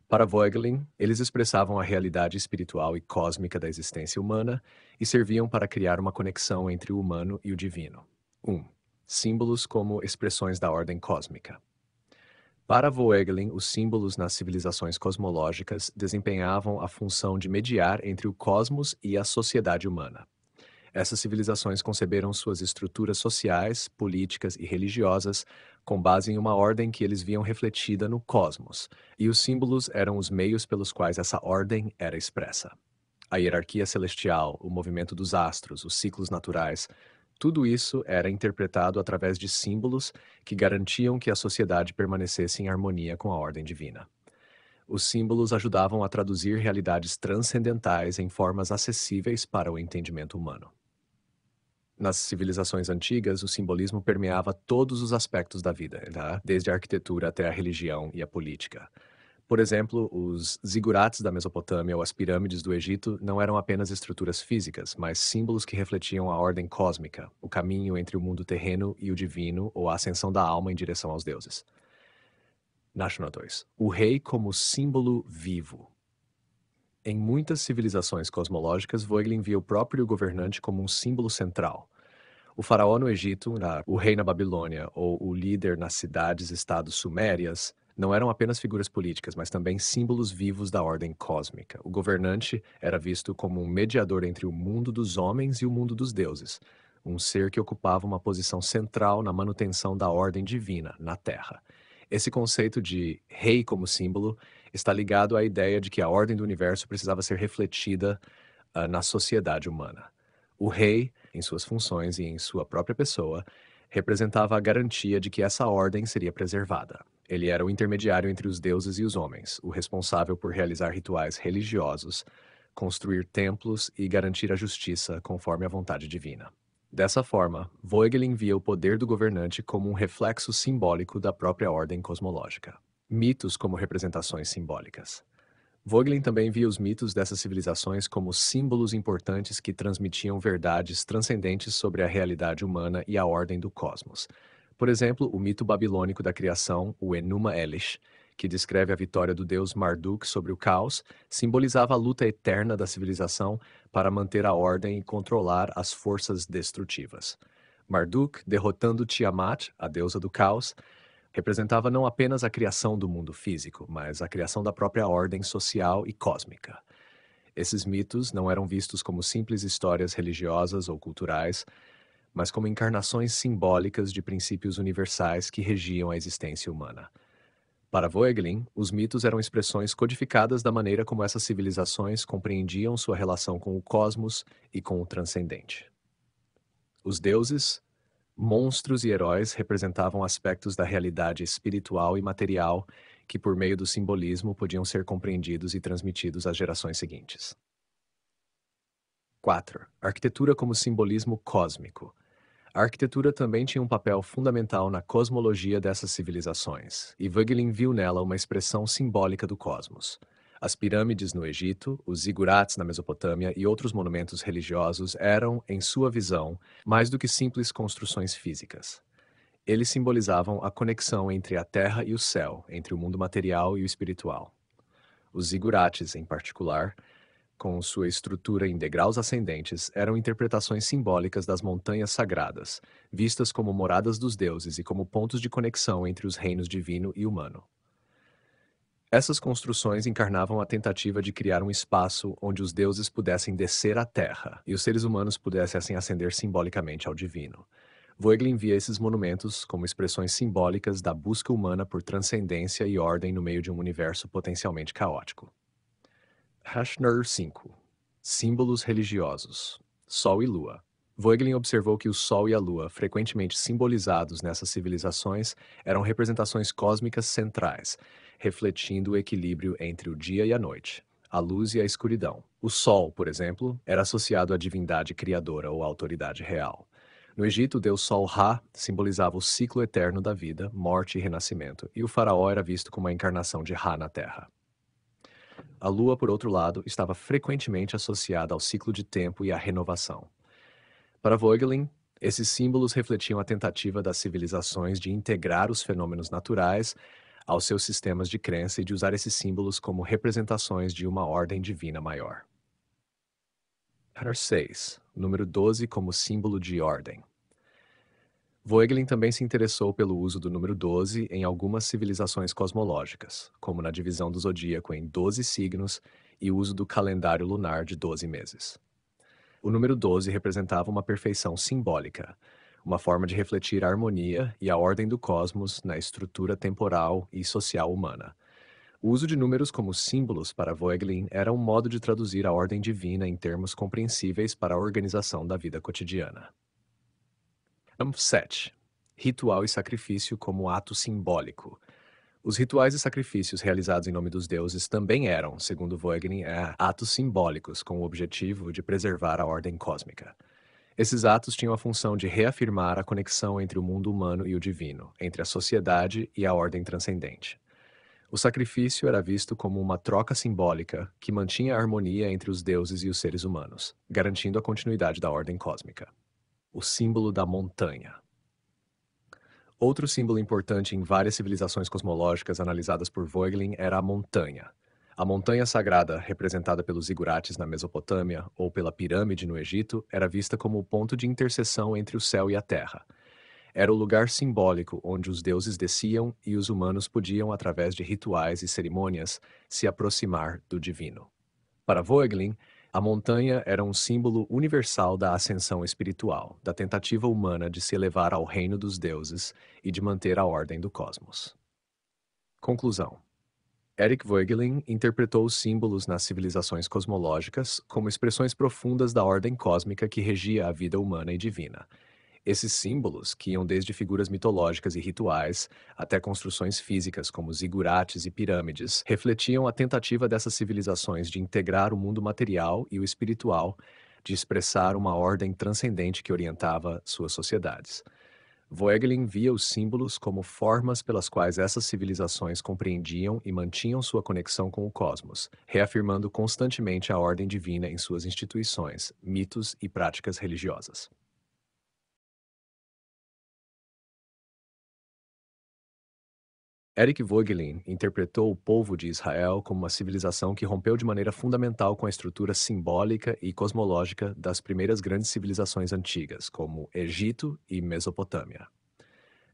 Para Voegelin, eles expressavam a realidade espiritual e cósmica da existência humana e serviam para criar uma conexão entre o humano e o divino. 1. Símbolos como expressões da ordem cósmica. Para Voegelin, os símbolos nas civilizações cosmológicas desempenhavam a função de mediar entre o cosmos e a sociedade humana. Essas civilizações conceberam suas estruturas sociais, políticas e religiosas com base em uma ordem que eles viam refletida no cosmos, e os símbolos eram os meios pelos quais essa ordem era expressa. A hierarquia celestial, o movimento dos astros, os ciclos naturais, tudo isso era interpretado através de símbolos que garantiam que a sociedade permanecesse em harmonia com a ordem divina. Os símbolos ajudavam a traduzir realidades transcendentais em formas acessíveis para o entendimento humano. Nas civilizações antigas, o simbolismo permeava todos os aspectos da vida, tá? Desde a arquitetura até a religião e a política. Por exemplo, os zigurates da Mesopotâmia ou as pirâmides do Egito não eram apenas estruturas físicas, mas símbolos que refletiam a ordem cósmica, o caminho entre o mundo terreno e o divino ou a ascensão da alma em direção aos deuses. National 2. O rei como símbolo vivo. Em muitas civilizações cosmológicas, Voegelin via o próprio governante como um símbolo central. O faraó no Egito, o rei na Babilônia ou o líder nas cidades-estados sumérias não eram apenas figuras políticas, mas também símbolos vivos da ordem cósmica. O governante era visto como um mediador entre o mundo dos homens e o mundo dos deuses, um ser que ocupava uma posição central na manutenção da ordem divina na Terra. Esse conceito de rei como símbolo está ligado à ideia de que a ordem do universo precisava ser refletida na sociedade humana. O rei, em suas funções e em sua própria pessoa, representava a garantia de que essa ordem seria preservada. Ele era o intermediário entre os deuses e os homens, o responsável por realizar rituais religiosos, construir templos e garantir a justiça conforme a vontade divina. Dessa forma, Voegelin via o poder do governante como um reflexo simbólico da própria ordem cosmológica. Mitos como representações simbólicas. Voegelin também via os mitos dessas civilizações como símbolos importantes que transmitiam verdades transcendentes sobre a realidade humana e a ordem do cosmos. Por exemplo, o mito babilônico da criação, o Enuma Elish, que descreve a vitória do deus Marduk sobre o caos, simbolizava a luta eterna da civilização para manter a ordem e controlar as forças destrutivas. Marduk, derrotando Tiamat, a deusa do caos, representava não apenas a criação do mundo físico, mas a criação da própria ordem social e cósmica. Esses mitos não eram vistos como simples histórias religiosas ou culturais, mas como encarnações simbólicas de princípios universais que regiam a existência humana. Para Voegelin, os mitos eram expressões codificadas da maneira como essas civilizações compreendiam sua relação com o cosmos e com o transcendente. Os deuses, monstros e heróis representavam aspectos da realidade espiritual e material que, por meio do simbolismo, podiam ser compreendidos e transmitidos às gerações seguintes. 4. Arquitetura como simbolismo cósmico. A arquitetura também tinha um papel fundamental na cosmologia dessas civilizações, e Voegelin viu nela uma expressão simbólica do cosmos. As pirâmides no Egito, os zigurates na Mesopotâmia e outros monumentos religiosos eram, em sua visão, mais do que simples construções físicas. Eles simbolizavam a conexão entre a terra e o céu, entre o mundo material e o espiritual. Os zigurates, em particular, com sua estrutura em degraus ascendentes, eram interpretações simbólicas das montanhas sagradas, vistas como moradas dos deuses e como pontos de conexão entre os reinos divino e humano. Essas construções encarnavam a tentativa de criar um espaço onde os deuses pudessem descer à terra e os seres humanos pudessem assim ascender simbolicamente ao divino. Voegelin via esses monumentos como expressões simbólicas da busca humana por transcendência e ordem no meio de um universo potencialmente caótico. Hashner 5. Símbolos religiosos. Sol e Lua. Voegelin observou que o Sol e a Lua, frequentemente simbolizados nessas civilizações, eram representações cósmicas centrais, refletindo o equilíbrio entre o dia e a noite, a luz e a escuridão. O Sol, por exemplo, era associado à divindade criadora ou autoridade real. No Egito, o deus Sol Ra simbolizava o ciclo eterno da vida, morte e renascimento, e o faraó era visto como a encarnação de Ra na Terra. A Lua, por outro lado, estava frequentemente associada ao ciclo de tempo e à renovação. Para Voegelin, esses símbolos refletiam a tentativa das civilizações de integrar os fenômenos naturais aos seus sistemas de crença e de usar esses símbolos como representações de uma ordem divina maior. 6. Número 12 como símbolo de ordem. Voegelin também se interessou pelo uso do número 12 em algumas civilizações cosmológicas, como na divisão do zodíaco em 12 signos e o uso do calendário lunar de 12 meses. O número 12 representava uma perfeição simbólica, uma forma de refletir a harmonia e a ordem do cosmos na estrutura temporal e social humana. O uso de números como símbolos para Voegelin era um modo de traduzir a ordem divina em termos compreensíveis para a organização da vida cotidiana. 7. Ritual e sacrifício como ato simbólico. Os rituais e sacrifícios realizados em nome dos deuses também eram, segundo Voegelin, atos simbólicos com o objetivo de preservar a ordem cósmica. Esses atos tinham a função de reafirmar a conexão entre o mundo humano e o divino, entre a sociedade e a ordem transcendente. O sacrifício era visto como uma troca simbólica que mantinha a harmonia entre os deuses e os seres humanos, garantindo a continuidade da ordem cósmica. O símbolo da montanha. Outro símbolo importante em várias civilizações cosmológicas analisadas por Voegelin era a montanha. A montanha sagrada, representada pelos zigurates na Mesopotâmia ou pela pirâmide no Egito, era vista como o ponto de interseção entre o céu e a terra. Era o lugar simbólico onde os deuses desciam e os humanos podiam, através de rituais e cerimônias, se aproximar do divino. Para Voegelin, a montanha era um símbolo universal da ascensão espiritual, da tentativa humana de se elevar ao reino dos deuses e de manter a ordem do cosmos. Conclusão. Eric Voegelin interpretou os símbolos nas civilizações cosmológicas como expressões profundas da ordem cósmica que regia a vida humana e divina. Esses símbolos, que iam desde figuras mitológicas e rituais até construções físicas como zigurates e pirâmides, refletiam a tentativa dessas civilizações de integrar o mundo material e o espiritual, de expressar uma ordem transcendente que orientava suas sociedades. Voegelin via os símbolos como formas pelas quais essas civilizações compreendiam e mantinham sua conexão com o cosmos, reafirmando constantemente a ordem divina em suas instituições, mitos e práticas religiosas. Eric Voegelin interpretou o povo de Israel como uma civilização que rompeu de maneira fundamental com a estrutura simbólica e cosmológica das primeiras grandes civilizações antigas, como Egito e Mesopotâmia.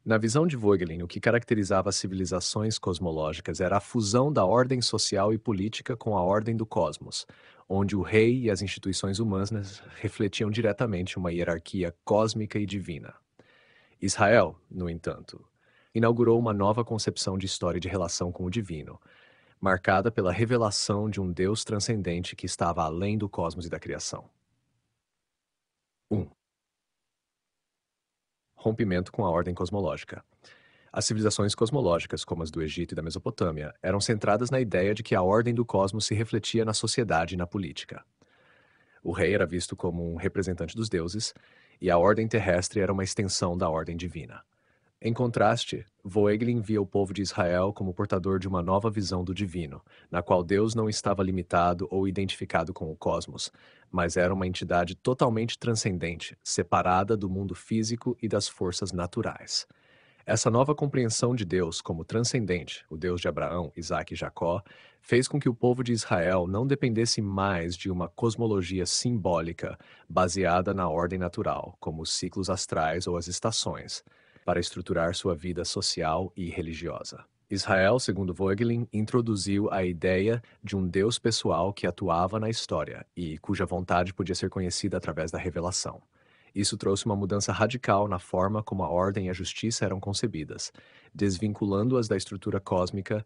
Na visão de Voegelin, o que caracterizava as civilizações cosmológicas era a fusão da ordem social e política com a ordem do cosmos, onde o rei e as instituições humanas refletiam diretamente uma hierarquia cósmica e divina. Israel, no entanto, inaugurou uma nova concepção de história e de relação com o divino, marcada pela revelação de um Deus transcendente que estava além do cosmos e da criação. 1. Rompimento com a ordem cosmológica. As civilizações cosmológicas, como as do Egito e da Mesopotâmia, eram centradas na ideia de que a ordem do cosmos se refletia na sociedade e na política. O rei era visto como um representante dos deuses, e a ordem terrestre era uma extensão da ordem divina. Em contraste, Voegelin via o povo de Israel como portador de uma nova visão do divino, na qual Deus não estava limitado ou identificado com o cosmos, mas era uma entidade totalmente transcendente, separada do mundo físico e das forças naturais. Essa nova compreensão de Deus como transcendente, o Deus de Abraão, Isaque e Jacó, fez com que o povo de Israel não dependesse mais de uma cosmologia simbólica baseada na ordem natural, como os ciclos astrais ou as estações, para estruturar sua vida social e religiosa. Israel, segundo Voegelin, introduziu a ideia de um Deus pessoal que atuava na história e cuja vontade podia ser conhecida através da revelação. Isso trouxe uma mudança radical na forma como a ordem e a justiça eram concebidas, desvinculando-as da estrutura cósmica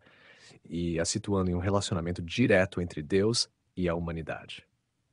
e as situando em um relacionamento direto entre Deus e a humanidade.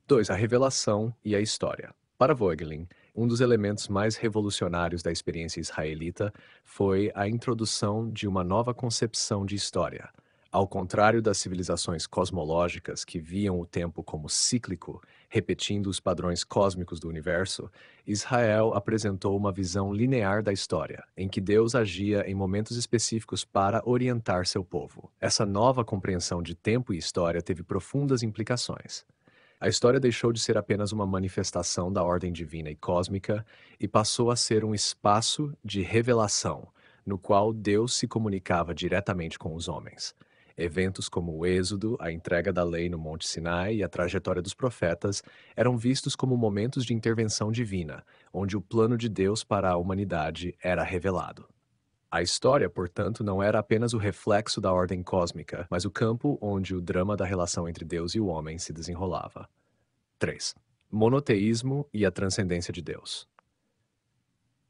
2. A revelação e a história. Para Voegelin, um dos elementos mais revolucionários da experiência israelita foi a introdução de uma nova concepção de história. Ao contrário das civilizações cosmológicas que viam o tempo como cíclico, repetindo os padrões cósmicos do universo, Israel apresentou uma visão linear da história, em que Deus agia em momentos específicos para orientar seu povo. Essa nova compreensão de tempo e história teve profundas implicações. A história deixou de ser apenas uma manifestação da ordem divina e cósmica e passou a ser um espaço de revelação, no qual Deus se comunicava diretamente com os homens. Eventos como o Êxodo, a entrega da lei no Monte Sinai e a trajetória dos profetas eram vistos como momentos de intervenção divina, onde o plano de Deus para a humanidade era revelado. A história, portanto, não era apenas o reflexo da ordem cósmica, mas o campo onde o drama da relação entre Deus e o homem se desenrolava. 3. Monoteísmo e a transcendência de Deus.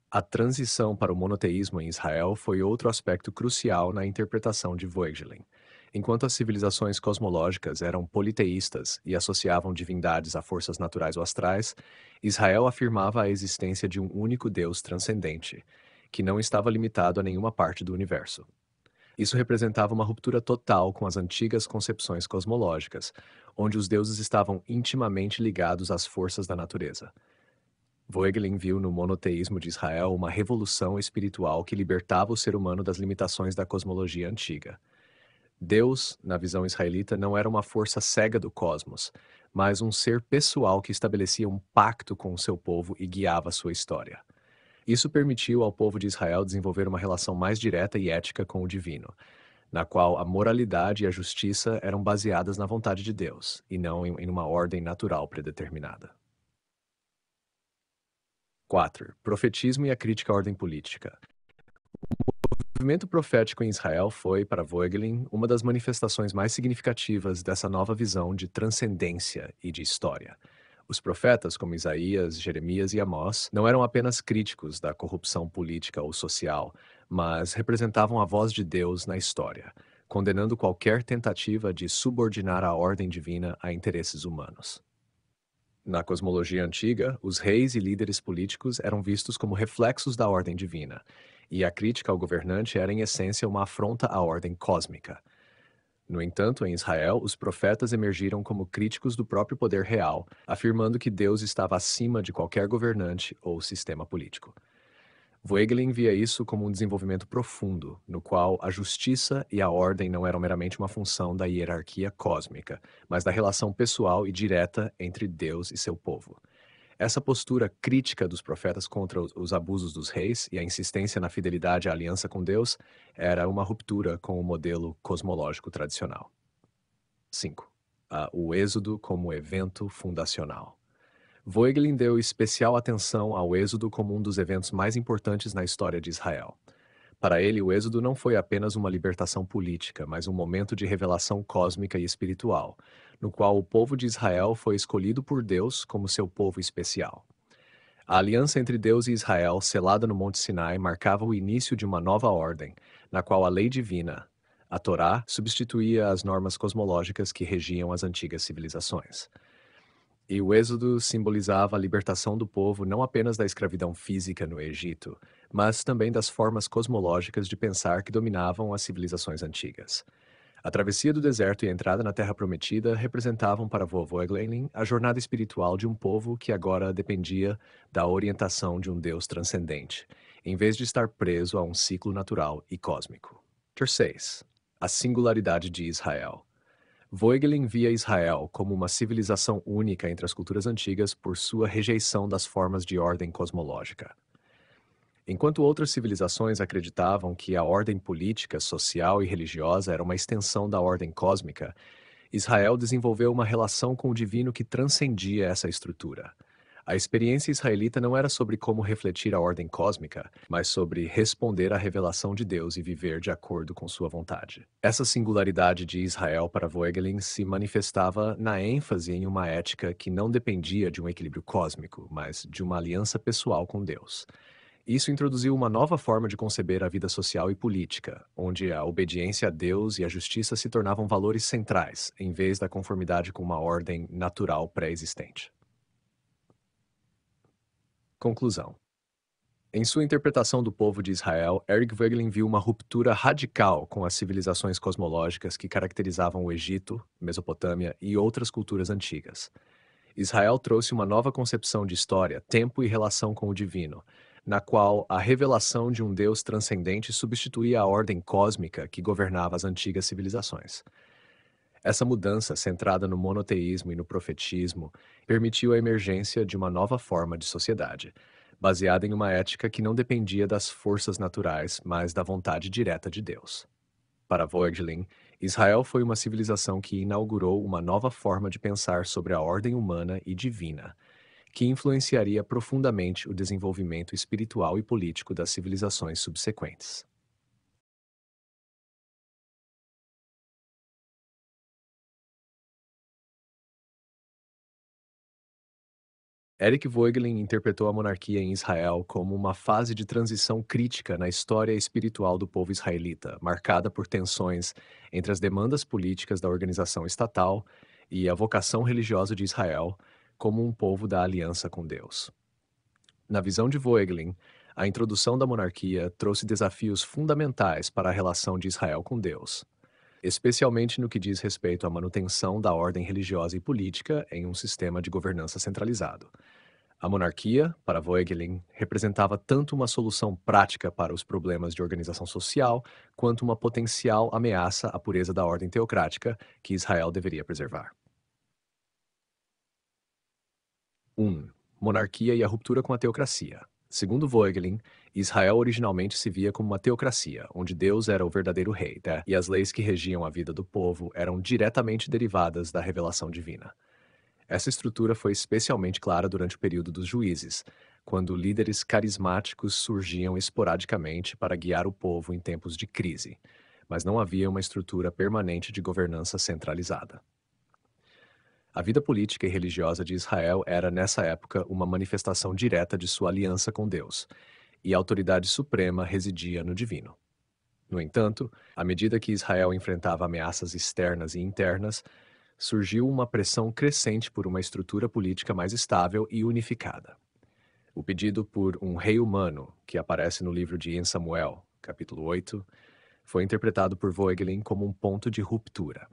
A transição para o monoteísmo em Israel foi outro aspecto crucial na interpretação de Voegelin. Enquanto as civilizações cosmológicas eram politeístas e associavam divindades a forças naturais ou astrais, Israel afirmava a existência de um único Deus transcendente, que não estava limitado a nenhuma parte do universo. Isso representava uma ruptura total com as antigas concepções cosmológicas, onde os deuses estavam intimamente ligados às forças da natureza. Voegelin viu no monoteísmo de Israel uma revolução espiritual que libertava o ser humano das limitações da cosmologia antiga. Deus, na visão israelita, não era uma força cega do cosmos, mas um ser pessoal que estabelecia um pacto com o seu povo e guiava sua história. Isso permitiu ao povo de Israel desenvolver uma relação mais direta e ética com o divino, na qual a moralidade e a justiça eram baseadas na vontade de Deus, e não em uma ordem natural predeterminada. 4. Profetismo e a crítica à ordem política. O movimento profético em Israel foi, para Voegelin, uma das manifestações mais significativas dessa nova visão de transcendência e de história. Os profetas, como Isaías, Jeremias e Amós, não eram apenas críticos da corrupção política ou social, mas representavam a voz de Deus na história. condenando qualquer tentativa de subordinar a ordem divina a interesses humanos. Na cosmologia antiga, os reis e líderes políticos eram vistos como reflexos da ordem divina, e a crítica ao governante era, em essência, uma afronta à ordem cósmica. No entanto, em Israel, os profetas emergiram como críticos do próprio poder real, afirmando que Deus estava acima de qualquer governante ou sistema político. Voegelin via isso como um desenvolvimento profundo, no qual a justiça e a ordem não eram meramente uma função da hierarquia cósmica, mas da relação pessoal e direta entre Deus e seu povo. Essa postura crítica dos profetas contra os abusos dos reis e a insistência na fidelidade à aliança com Deus era uma ruptura com o modelo cosmológico tradicional. 5. O Êxodo como evento fundacional. Voegelin deu especial atenção ao Êxodo como um dos eventos mais importantes na história de Israel. Para ele, o Êxodo não foi apenas uma libertação política, mas um momento de revelação cósmica e espiritual, no qual o povo de Israel foi escolhido por Deus como seu povo especial. A aliança entre Deus e Israel, selada no Monte Sinai, marcava o início de uma nova ordem, na qual a lei divina, a Torá, substituía as normas cosmológicas que regiam as antigas civilizações. E o Êxodo simbolizava a libertação do povo não apenas da escravidão física no Egito, mas também das formas cosmológicas de pensar que dominavam as civilizações antigas. A travessia do deserto e a entrada na Terra Prometida representavam para Voegelin a jornada espiritual de um povo que agora dependia da orientação de um Deus transcendente, em vez de estar preso a um ciclo natural e cósmico. Terceiro, a singularidade de Israel. Voegelin via Israel como uma civilização única entre as culturas antigas por sua rejeição das formas de ordem cosmológica. Enquanto outras civilizações acreditavam que a ordem política, social e religiosa era uma extensão da ordem cósmica, Israel desenvolveu uma relação com o divino que transcendia essa estrutura. A experiência israelita não era sobre como refletir a ordem cósmica, mas sobre responder à revelação de Deus e viver de acordo com sua vontade. Essa singularidade de Israel para Voegelin se manifestava na ênfase em uma ética que não dependia de um equilíbrio cósmico, mas de uma aliança pessoal com Deus. Isso introduziu uma nova forma de conceber a vida social e política, onde a obediência a Deus e a justiça se tornavam valores centrais, em vez da conformidade com uma ordem natural pré-existente. Conclusão. Em sua interpretação do povo de Israel, Eric Voegelin viu uma ruptura radical com as civilizações cosmológicas que caracterizavam o Egito, Mesopotâmia e outras culturas antigas. Israel trouxe uma nova concepção de história, tempo e relação com o divino, na qual a revelação de um Deus transcendente substituía a ordem cósmica que governava as antigas civilizações. Essa mudança, centrada no monoteísmo e no profetismo, permitiu a emergência de uma nova forma de sociedade, baseada em uma ética que não dependia das forças naturais, mas da vontade direta de Deus. Para Voegelin, Israel foi uma civilização que inaugurou uma nova forma de pensar sobre a ordem humana e divina, que influenciaria profundamente o desenvolvimento espiritual e político das civilizações subsequentes. Eric Voegelin interpretou a monarquia em Israel como uma fase de transição crítica na história espiritual do povo israelita, marcada por tensões entre as demandas políticas da organização estatal e a vocação religiosa de Israel como um povo da aliança com Deus. Na visão de Voegelin, a introdução da monarquia trouxe desafios fundamentais para a relação de Israel com Deus, especialmente no que diz respeito à manutenção da ordem religiosa e política em um sistema de governança centralizado. A monarquia, para Voegelin, representava tanto uma solução prática para os problemas de organização social, quanto uma potencial ameaça à pureza da ordem teocrática que Israel deveria preservar. 1. Monarquia e a ruptura com a teocracia. Segundo Voegelin, Israel originalmente se via como uma teocracia, onde Deus era o verdadeiro rei, né? E as leis que regiam a vida do povo eram diretamente derivadas da revelação divina. Essa estrutura foi especialmente clara durante o período dos juízes, quando líderes carismáticos surgiam esporadicamente para guiar o povo em tempos de crise, mas não havia uma estrutura permanente de governança centralizada. A vida política e religiosa de Israel era, nessa época, uma manifestação direta de sua aliança com Deus, e a autoridade suprema residia no divino. No entanto, à medida que Israel enfrentava ameaças externas e internas, surgiu uma pressão crescente por uma estrutura política mais estável e unificada. O pedido por um rei humano, que aparece no livro de 1 Samuel, capítulo 8, foi interpretado por Voegelin como um ponto de ruptura.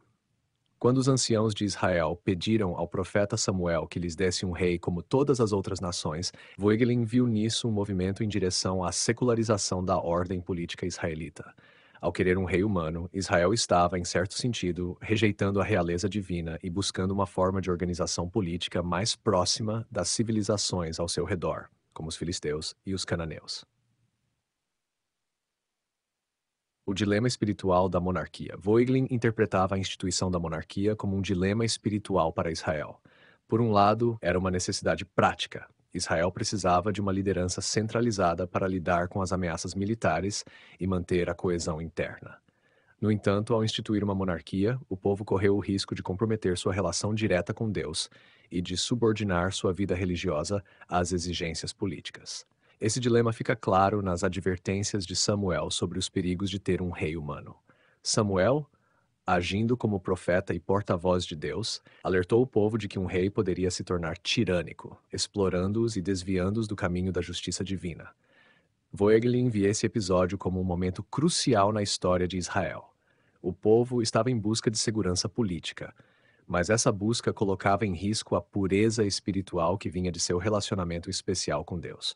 Quando os anciãos de Israel pediram ao profeta Samuel que lhes desse um rei como todas as outras nações, Voegelin viu nisso um movimento em direção à secularização da ordem política israelita. Ao querer um rei humano, Israel estava, em certo sentido, rejeitando a realeza divina e buscando uma forma de organização política mais próxima das civilizações ao seu redor, como os filisteus e os cananeus. O dilema espiritual da monarquia. Voegelin interpretava a instituição da monarquia como um dilema espiritual para Israel. Por um lado, era uma necessidade prática. Israel precisava de uma liderança centralizada para lidar com as ameaças militares e manter a coesão interna. No entanto, ao instituir uma monarquia, o povo correu o risco de comprometer sua relação direta com Deus e de subordinar sua vida religiosa às exigências políticas. Esse dilema fica claro nas advertências de Samuel sobre os perigos de ter um rei humano. Samuel, agindo como profeta e porta-voz de Deus, alertou o povo de que um rei poderia se tornar tirânico, explorando-os e desviando-os do caminho da justiça divina. Voegelin via esse episódio como um momento crucial na história de Israel. O povo estava em busca de segurança política, mas essa busca colocava em risco a pureza espiritual que vinha de seu relacionamento especial com Deus.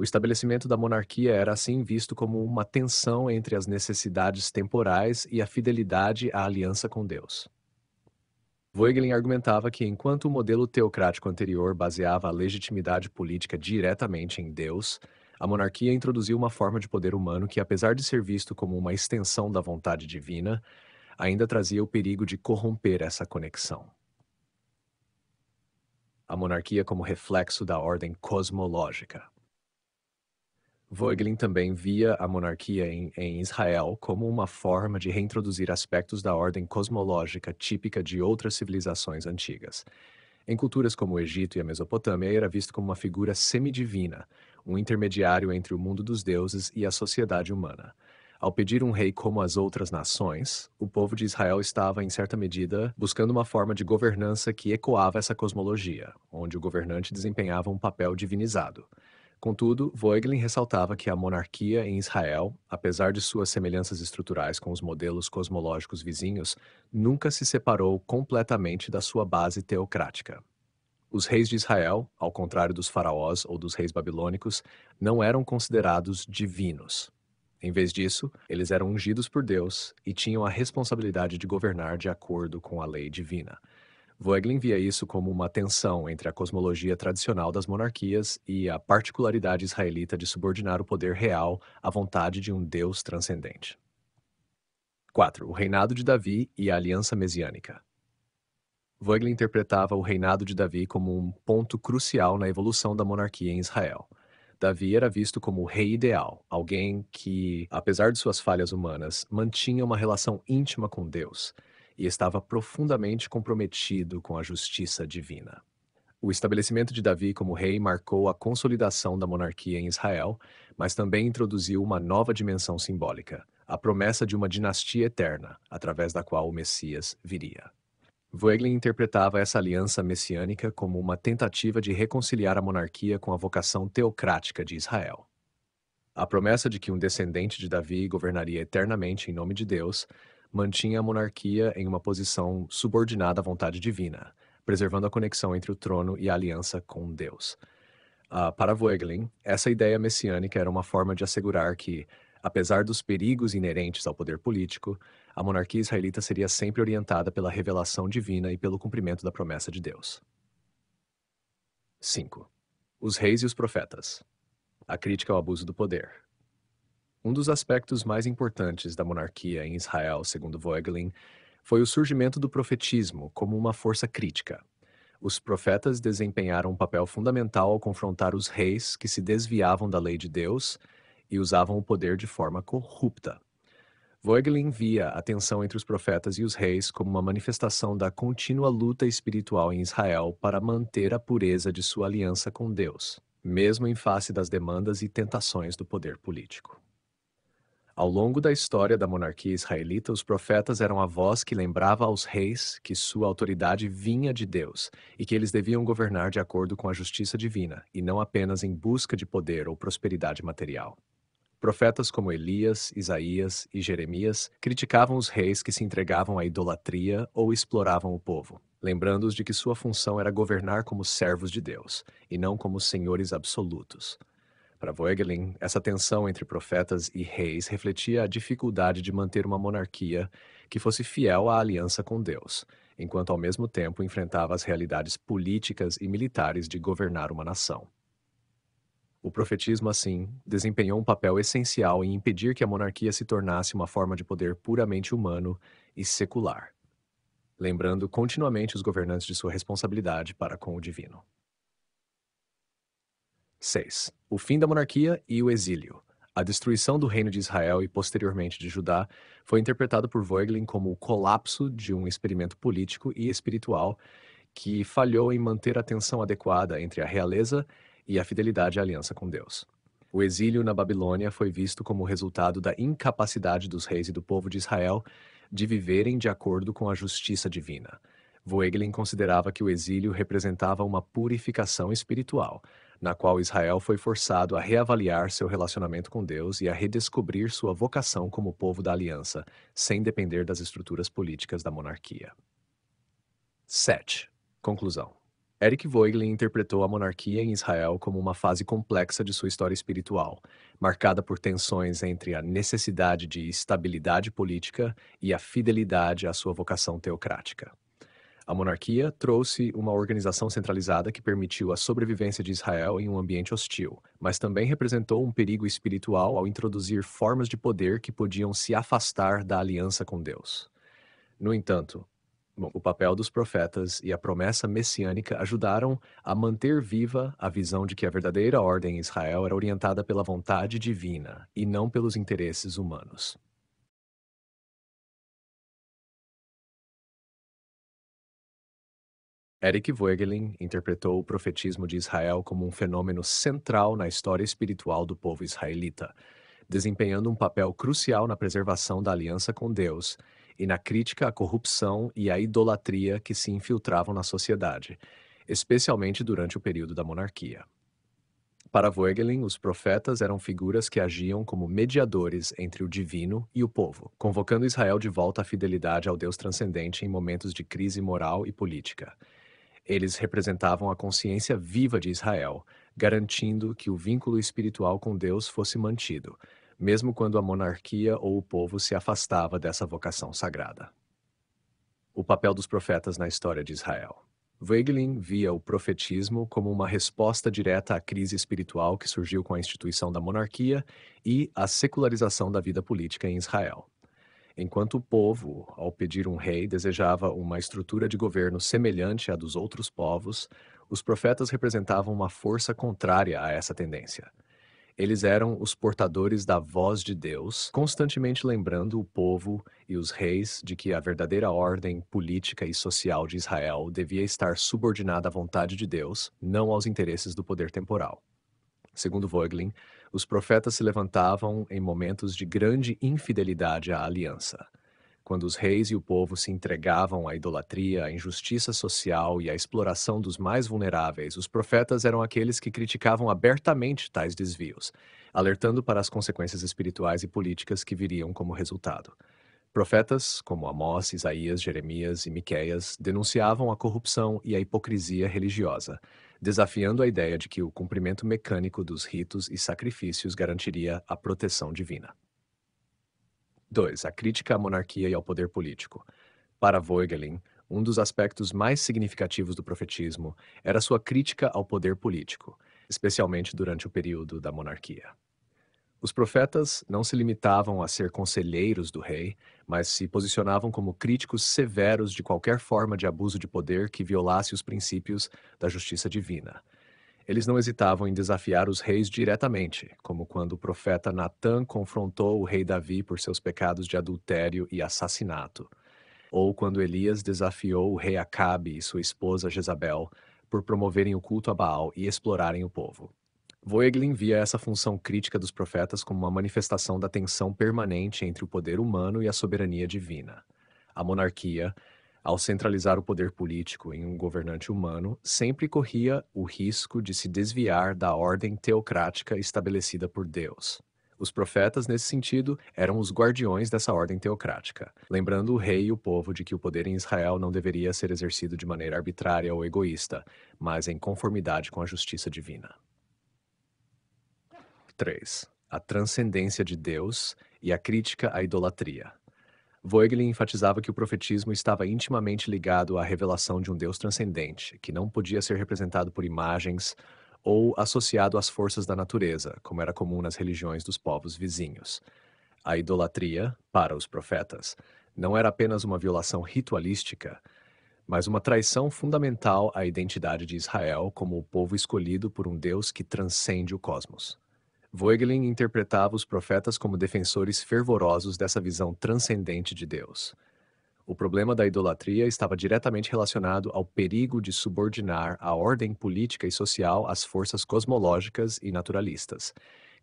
O estabelecimento da monarquia era assim visto como uma tensão entre as necessidades temporais e a fidelidade à aliança com Deus. Voegelin argumentava que, enquanto o modelo teocrático anterior baseava a legitimidade política diretamente em Deus, a monarquia introduziu uma forma de poder humano que, apesar de ser visto como uma extensão da vontade divina, ainda trazia o perigo de corromper essa conexão. A monarquia como reflexo da ordem cosmológica. Voegelin também via a monarquia em Israel como uma forma de reintroduzir aspectos da ordem cosmológica típica de outras civilizações antigas. Em culturas como o Egito e a Mesopotâmia, era visto como uma figura semidivina, um intermediário entre o mundo dos deuses e a sociedade humana. Ao pedir um rei como as outras nações, o povo de Israel estava, em certa medida, buscando uma forma de governança que ecoava essa cosmologia, onde o governante desempenhava um papel divinizado. Contudo, Voegelin ressaltava que a monarquia em Israel, apesar de suas semelhanças estruturais com os modelos cosmológicos vizinhos, nunca se separou completamente da sua base teocrática. Os reis de Israel, ao contrário dos faraós ou dos reis babilônicos, não eram considerados divinos. Em vez disso, eles eram ungidos por Deus e tinham a responsabilidade de governar de acordo com a lei divina. Voegelin via isso como uma tensão entre a cosmologia tradicional das monarquias e a particularidade israelita de subordinar o poder real à vontade de um Deus transcendente. 4. O reinado de Davi e a aliança mesiânica. Voegelin interpretava o reinado de Davi como um ponto crucial na evolução da monarquia em Israel. Davi era visto como o rei ideal, alguém que, apesar de suas falhas humanas, mantinha uma relação íntima com Deus e estava profundamente comprometido com a justiça divina. O estabelecimento de Davi como rei marcou a consolidação da monarquia em Israel, mas também introduziu uma nova dimensão simbólica, a promessa de uma dinastia eterna, através da qual o Messias viria. Voegelin interpretava essa aliança messiânica como uma tentativa de reconciliar a monarquia com a vocação teocrática de Israel. A promessa de que um descendente de Davi governaria eternamente em nome de Deus mantinha a monarquia em uma posição subordinada à vontade divina, preservando a conexão entre o trono e a aliança com Deus. Para Voegelin, essa ideia messiânica era uma forma de assegurar que, apesar dos perigos inerentes ao poder político, a monarquia israelita seria sempre orientada pela revelação divina e pelo cumprimento da promessa de Deus. 5. Os reis e os profetas. A crítica ao abuso do poder. Um dos aspectos mais importantes da monarquia em Israel, segundo Voegelin, foi o surgimento do profetismo como uma força crítica. Os profetas desempenharam um papel fundamental ao confrontar os reis que se desviavam da lei de Deus e usavam o poder de forma corrupta. Voegelin via a tensão entre os profetas e os reis como uma manifestação da contínua luta espiritual em Israel para manter a pureza de sua aliança com Deus, mesmo em face das demandas e tentações do poder político. Ao longo da história da monarquia israelita, os profetas eram a voz que lembrava aos reis que sua autoridade vinha de Deus e que eles deviam governar de acordo com a justiça divina, e não apenas em busca de poder ou prosperidade material. Profetas como Elias, Isaías e Jeremias criticavam os reis que se entregavam à idolatria ou exploravam o povo, lembrando-os de que sua função era governar como servos de Deus, e não como senhores absolutos. Para Voegelin, essa tensão entre profetas e reis refletia a dificuldade de manter uma monarquia que fosse fiel à aliança com Deus, enquanto ao mesmo tempo enfrentava as realidades políticas e militares de governar uma nação. O profetismo, assim, desempenhou um papel essencial em impedir que a monarquia se tornasse uma forma de poder puramente humano e secular, lembrando continuamente os governantes de sua responsabilidade para com o divino. 6. O fim da monarquia e o exílio. A destruição do reino de Israel e posteriormente de Judá foi interpretado por Voegelin como o colapso de um experimento político e espiritual que falhou em manter a tensão adequada entre a realeza e a fidelidade à aliança com Deus. O exílio na Babilônia foi visto como resultado da incapacidade dos reis e do povo de Israel de viverem de acordo com a justiça divina. Voegelin considerava que o exílio representava uma purificação espiritual, na qual Israel foi forçado a reavaliar seu relacionamento com Deus e a redescobrir sua vocação como povo da aliança, sem depender das estruturas políticas da monarquia. 7. Conclusão. Eric Voegelin interpretou a monarquia em Israel como uma fase complexa de sua história espiritual, marcada por tensões entre a necessidade de estabilidade política e a fidelidade à sua vocação teocrática. A monarquia trouxe uma organização centralizada que permitiu a sobrevivência de Israel em um ambiente hostil, mas também representou um perigo espiritual ao introduzir formas de poder que podiam se afastar da aliança com Deus. No entanto, o papel dos profetas e a promessa messiânica ajudaram a manter viva a visão de que a verdadeira ordem em Israel era orientada pela vontade divina e não pelos interesses humanos. Eric Voegelin interpretou o profetismo de Israel como um fenômeno central na história espiritual do povo israelita, desempenhando um papel crucial na preservação da aliança com Deus e na crítica à corrupção e à idolatria que se infiltravam na sociedade, especialmente durante o período da monarquia. Para Voegelin, os profetas eram figuras que agiam como mediadores entre o divino e o povo, convocando Israel de volta à fidelidade ao Deus transcendente em momentos de crise moral e política. Eles representavam a consciência viva de Israel, garantindo que o vínculo espiritual com Deus fosse mantido, mesmo quando a monarquia ou o povo se afastava dessa vocação sagrada. O papel dos profetas na história de Israel. Voegelin via o profetismo como uma resposta direta à crise espiritual que surgiu com a instituição da monarquia e a secularização da vida política em Israel. Enquanto o povo, ao pedir um rei, desejava uma estrutura de governo semelhante à dos outros povos, os profetas representavam uma força contrária a essa tendência. Eles eram os portadores da voz de Deus, constantemente lembrando o povo e os reis de que a verdadeira ordem política e social de Israel devia estar subordinada à vontade de Deus, não aos interesses do poder temporal. Segundo Voegelin, os profetas se levantavam em momentos de grande infidelidade à aliança. Quando os reis e o povo se entregavam à idolatria, à injustiça social e à exploração dos mais vulneráveis, os profetas eram aqueles que criticavam abertamente tais desvios, alertando para as consequências espirituais e políticas que viriam como resultado. Profetas como Amós, Isaías, Jeremias e Miqueias denunciavam a corrupção e a hipocrisia religiosa, desafiando a ideia de que o cumprimento mecânico dos ritos e sacrifícios garantiria a proteção divina. 2. A crítica à monarquia e ao poder político. Para Voegelin, um dos aspectos mais significativos do profetismo era sua crítica ao poder político, especialmente durante o período da monarquia. Os profetas não se limitavam a ser conselheiros do rei, mas se posicionavam como críticos severos de qualquer forma de abuso de poder que violasse os princípios da justiça divina. Eles não hesitavam em desafiar os reis diretamente, como quando o profeta Natã confrontou o rei Davi por seus pecados de adultério e assassinato, ou quando Elias desafiou o rei Acabe e sua esposa Jezabel por promoverem o culto a Baal e explorarem o povo. Voegelin via essa função crítica dos profetas como uma manifestação da tensão permanente entre o poder humano e a soberania divina. A monarquia, ao centralizar o poder político em um governante humano, sempre corria o risco de se desviar da ordem teocrática estabelecida por Deus. Os profetas, nesse sentido, eram os guardiões dessa ordem teocrática, lembrando o rei e o povo de que o poder em Israel não deveria ser exercido de maneira arbitrária ou egoísta, mas em conformidade com a justiça divina. 3. A transcendência de Deus e a crítica à idolatria. Voegelin enfatizava que o profetismo estava intimamente ligado à revelação de um Deus transcendente, que não podia ser representado por imagens ou associado às forças da natureza, como era comum nas religiões dos povos vizinhos. A idolatria, para os profetas, não era apenas uma violação ritualística, mas uma traição fundamental à identidade de Israel como o povo escolhido por um Deus que transcende o cosmos. Voegelin interpretava os profetas como defensores fervorosos dessa visão transcendente de Deus. O problema da idolatria estava diretamente relacionado ao perigo de subordinar a ordem política e social às forças cosmológicas e naturalistas,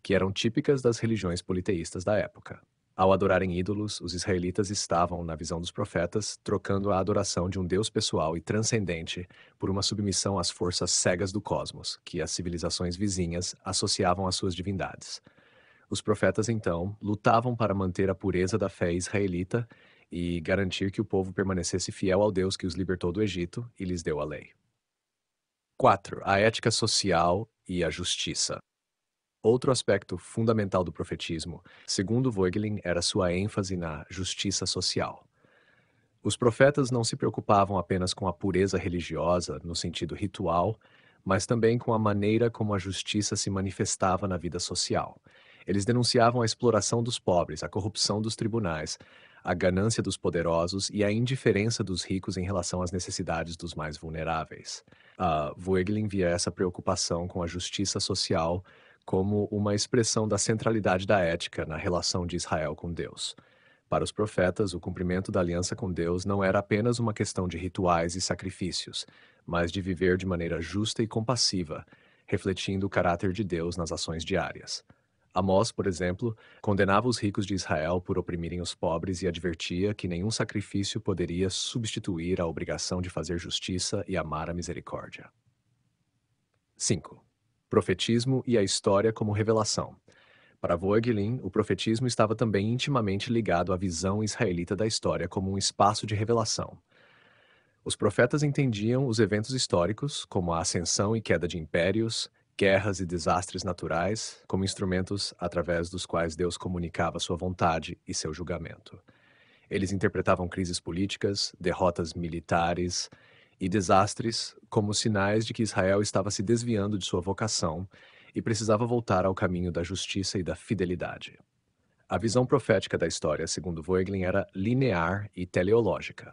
que eram típicas das religiões politeístas da época. Ao adorarem ídolos, os israelitas estavam, na visão dos profetas, trocando a adoração de um Deus pessoal e transcendente por uma submissão às forças cegas do cosmos, que as civilizações vizinhas associavam às suas divindades. Os profetas, então, lutavam para manter a pureza da fé israelita e garantir que o povo permanecesse fiel ao Deus que os libertou do Egito e lhes deu a lei. 4. A ética social e a justiça. Outro aspecto fundamental do profetismo, segundo Voegelin, era sua ênfase na justiça social. Os profetas não se preocupavam apenas com a pureza religiosa, no sentido ritual, mas também com a maneira como a justiça se manifestava na vida social. Eles denunciavam a exploração dos pobres, a corrupção dos tribunais, a ganância dos poderosos e a indiferença dos ricos em relação às necessidades dos mais vulneráveis. Voegelin via essa preocupação com a justiça social como uma expressão da centralidade da ética na relação de Israel com Deus. Para os profetas, o cumprimento da aliança com Deus não era apenas uma questão de rituais e sacrifícios, mas de viver de maneira justa e compassiva, refletindo o caráter de Deus nas ações diárias. Amós, por exemplo, condenava os ricos de Israel por oprimirem os pobres e advertia que nenhum sacrifício poderia substituir a obrigação de fazer justiça e amar a misericórdia. 5. Profetismo e a história como revelação. Para Voegelin, o profetismo estava também intimamente ligado à visão israelita da história como um espaço de revelação. Os profetas entendiam os eventos históricos, como a ascensão e queda de impérios, guerras e desastres naturais, como instrumentos através dos quais Deus comunicava sua vontade e seu julgamento. Eles interpretavam crises políticas, derrotas militares e desastres como sinais de que Israel estava se desviando de sua vocação e precisava voltar ao caminho da justiça e da fidelidade. A visão profética da história, segundo Voegelin, era linear e teleológica.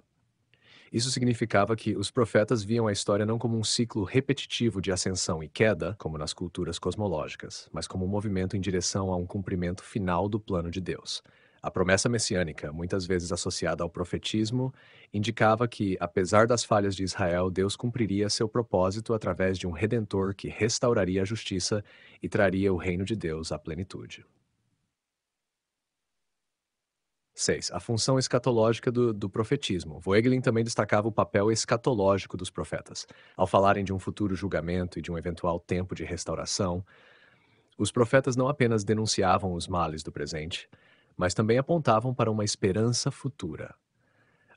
Isso significava que os profetas viam a história não como um ciclo repetitivo de ascensão e queda, como nas culturas cosmológicas, mas como um movimento em direção a um cumprimento final do plano de Deus. A promessa messiânica, muitas vezes associada ao profetismo, indicava que, apesar das falhas de Israel, Deus cumpriria seu propósito através de um redentor que restauraria a justiça e traria o reino de Deus à plenitude. 6. A função escatológica do profetismo. Voegelin também destacava o papel escatológico dos profetas. Ao falarem de um futuro julgamento e de um eventual tempo de restauração, os profetas não apenas denunciavam os males do presente, mas também apontavam para uma esperança futura.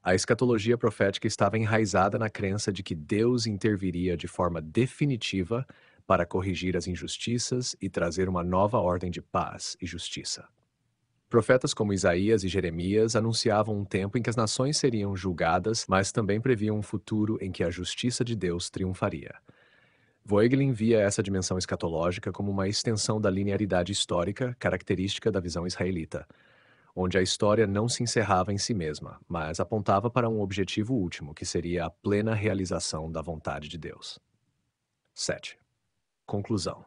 A escatologia profética estava enraizada na crença de que Deus interviria de forma definitiva para corrigir as injustiças e trazer uma nova ordem de paz e justiça. Profetas como Isaías e Jeremias anunciavam um tempo em que as nações seriam julgadas, mas também previam um futuro em que a justiça de Deus triunfaria. Voegelin via essa dimensão escatológica como uma extensão da linearidade histórica característica da visão israelita, onde a história não se encerrava em si mesma, mas apontava para um objetivo último, que seria a plena realização da vontade de Deus. 7. Conclusão.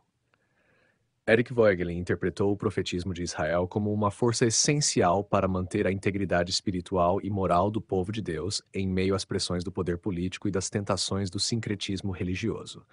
Eric Voegelin interpretou o profetismo de Israel como uma força essencial para manter a integridade espiritual e moral do povo de Deus em meio às pressões do poder político e das tentações do sincretismo religioso.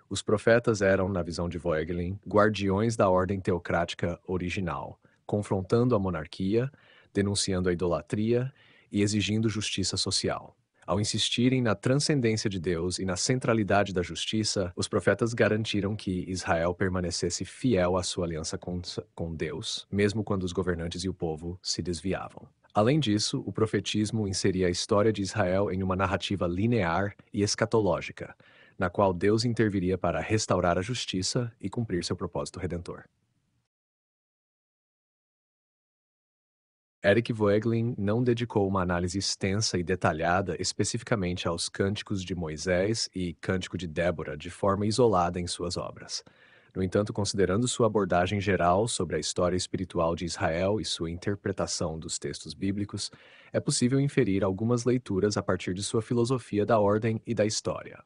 Os profetas eram, na visão de Voegelin, guardiões da ordem teocrática original, confrontando a monarquia, denunciando a idolatria e exigindo justiça social. Ao insistirem na transcendência de Deus e na centralidade da justiça, os profetas garantiram que Israel permanecesse fiel à sua aliança com Deus, mesmo quando os governantes e o povo se desviavam. Além disso, o profetismo inseria a história de Israel em uma narrativa linear e escatológica, na qual Deus interviria para restaurar a justiça e cumprir seu propósito redentor. Eric Voegelin não dedicou uma análise extensa e detalhada especificamente aos Cânticos de Moisés e Cântico de Débora de forma isolada em suas obras. No entanto, considerando sua abordagem geral sobre a história espiritual de Israel e sua interpretação dos textos bíblicos, é possível inferir algumas leituras a partir de sua filosofia da ordem e da história.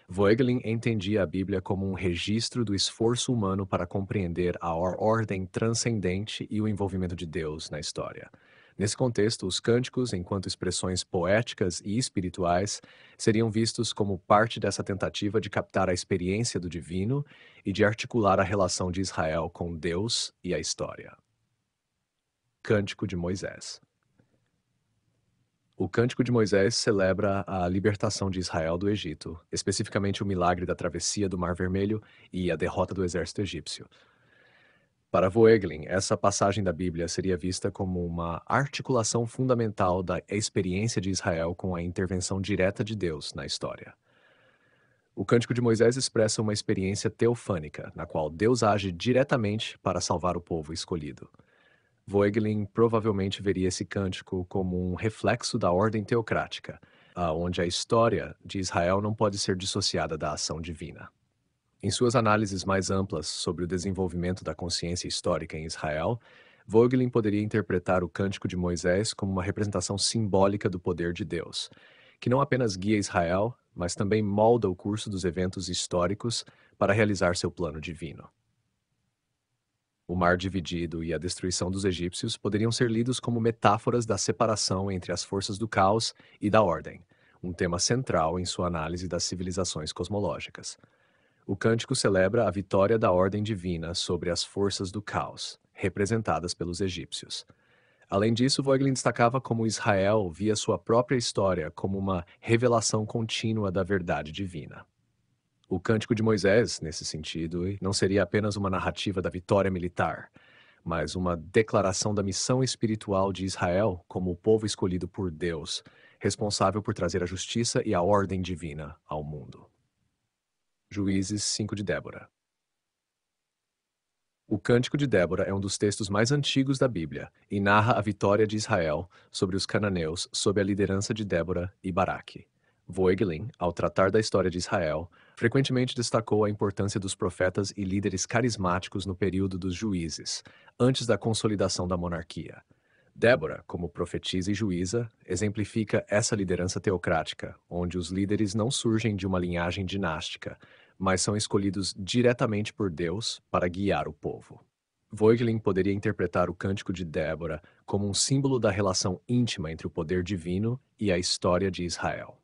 Voegelin entendia a Bíblia como um registro do esforço humano para compreender a ordem transcendente e o envolvimento de Deus na história. Nesse contexto, os cânticos, enquanto expressões poéticas e espirituais, seriam vistos como parte dessa tentativa de captar a experiência do divino e de articular a relação de Israel com Deus e a história. Cântico de Moisés. O Cântico de Moisés celebra a libertação de Israel do Egito, especificamente o milagre da travessia do Mar Vermelho e a derrota do exército egípcio. Para Voegelin, essa passagem da Bíblia seria vista como uma articulação fundamental da experiência de Israel com a intervenção direta de Deus na história. O Cântico de Moisés expressa uma experiência teofânica, na qual Deus age diretamente para salvar o povo escolhido. Voegelin provavelmente veria esse cântico como um reflexo da ordem teocrática, onde a história de Israel não pode ser dissociada da ação divina. Em suas análises mais amplas sobre o desenvolvimento da consciência histórica em Israel, Voegelin poderia interpretar o Cântico de Moisés como uma representação simbólica do poder de Deus, que não apenas guia Israel, mas também molda o curso dos eventos históricos para realizar seu plano divino. O mar dividido e a destruição dos egípcios poderiam ser lidos como metáforas da separação entre as forças do caos e da ordem, um tema central em sua análise das civilizações cosmológicas. O cântico celebra a vitória da ordem divina sobre as forças do caos, representadas pelos egípcios. Além disso, Voegelin destacava como Israel via sua própria história como uma revelação contínua da verdade divina. O Cântico de Moisés, nesse sentido, não seria apenas uma narrativa da vitória militar, mas uma declaração da missão espiritual de Israel como o povo escolhido por Deus, responsável por trazer a justiça e a ordem divina ao mundo. Juízes 5 de Débora. O Cântico de Débora é um dos textos mais antigos da Bíblia e narra a vitória de Israel sobre os cananeus sob a liderança de Débora e Baraque. Voegelin, ao tratar da história de Israel, frequentemente destacou a importância dos profetas e líderes carismáticos no período dos juízes, antes da consolidação da monarquia. Débora, como profetisa e juíza, exemplifica essa liderança teocrática, onde os líderes não surgem de uma linhagem dinástica, mas são escolhidos diretamente por Deus para guiar o povo. Voegelin poderia interpretar o Cântico de Débora como um símbolo da relação íntima entre o poder divino e a história de Israel.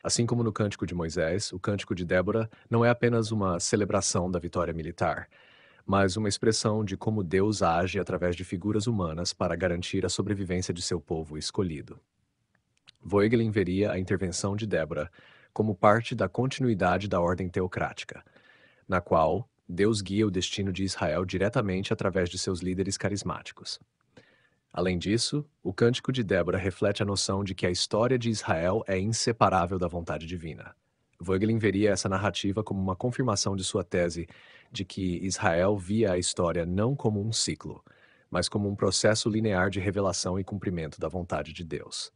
Assim como no Cântico de Moisés, o Cântico de Débora não é apenas uma celebração da vitória militar, mas uma expressão de como Deus age através de figuras humanas para garantir a sobrevivência de seu povo escolhido. Voegelin veria a intervenção de Débora como parte da continuidade da ordem teocrática, na qual Deus guia o destino de Israel diretamente através de seus líderes carismáticos. Além disso, o Cântico de Débora reflete a noção de que a história de Israel é inseparável da vontade divina. Voegelin veria essa narrativa como uma confirmação de sua tese de que Israel via a história não como um ciclo, mas como um processo linear de revelação e cumprimento da vontade de Deus.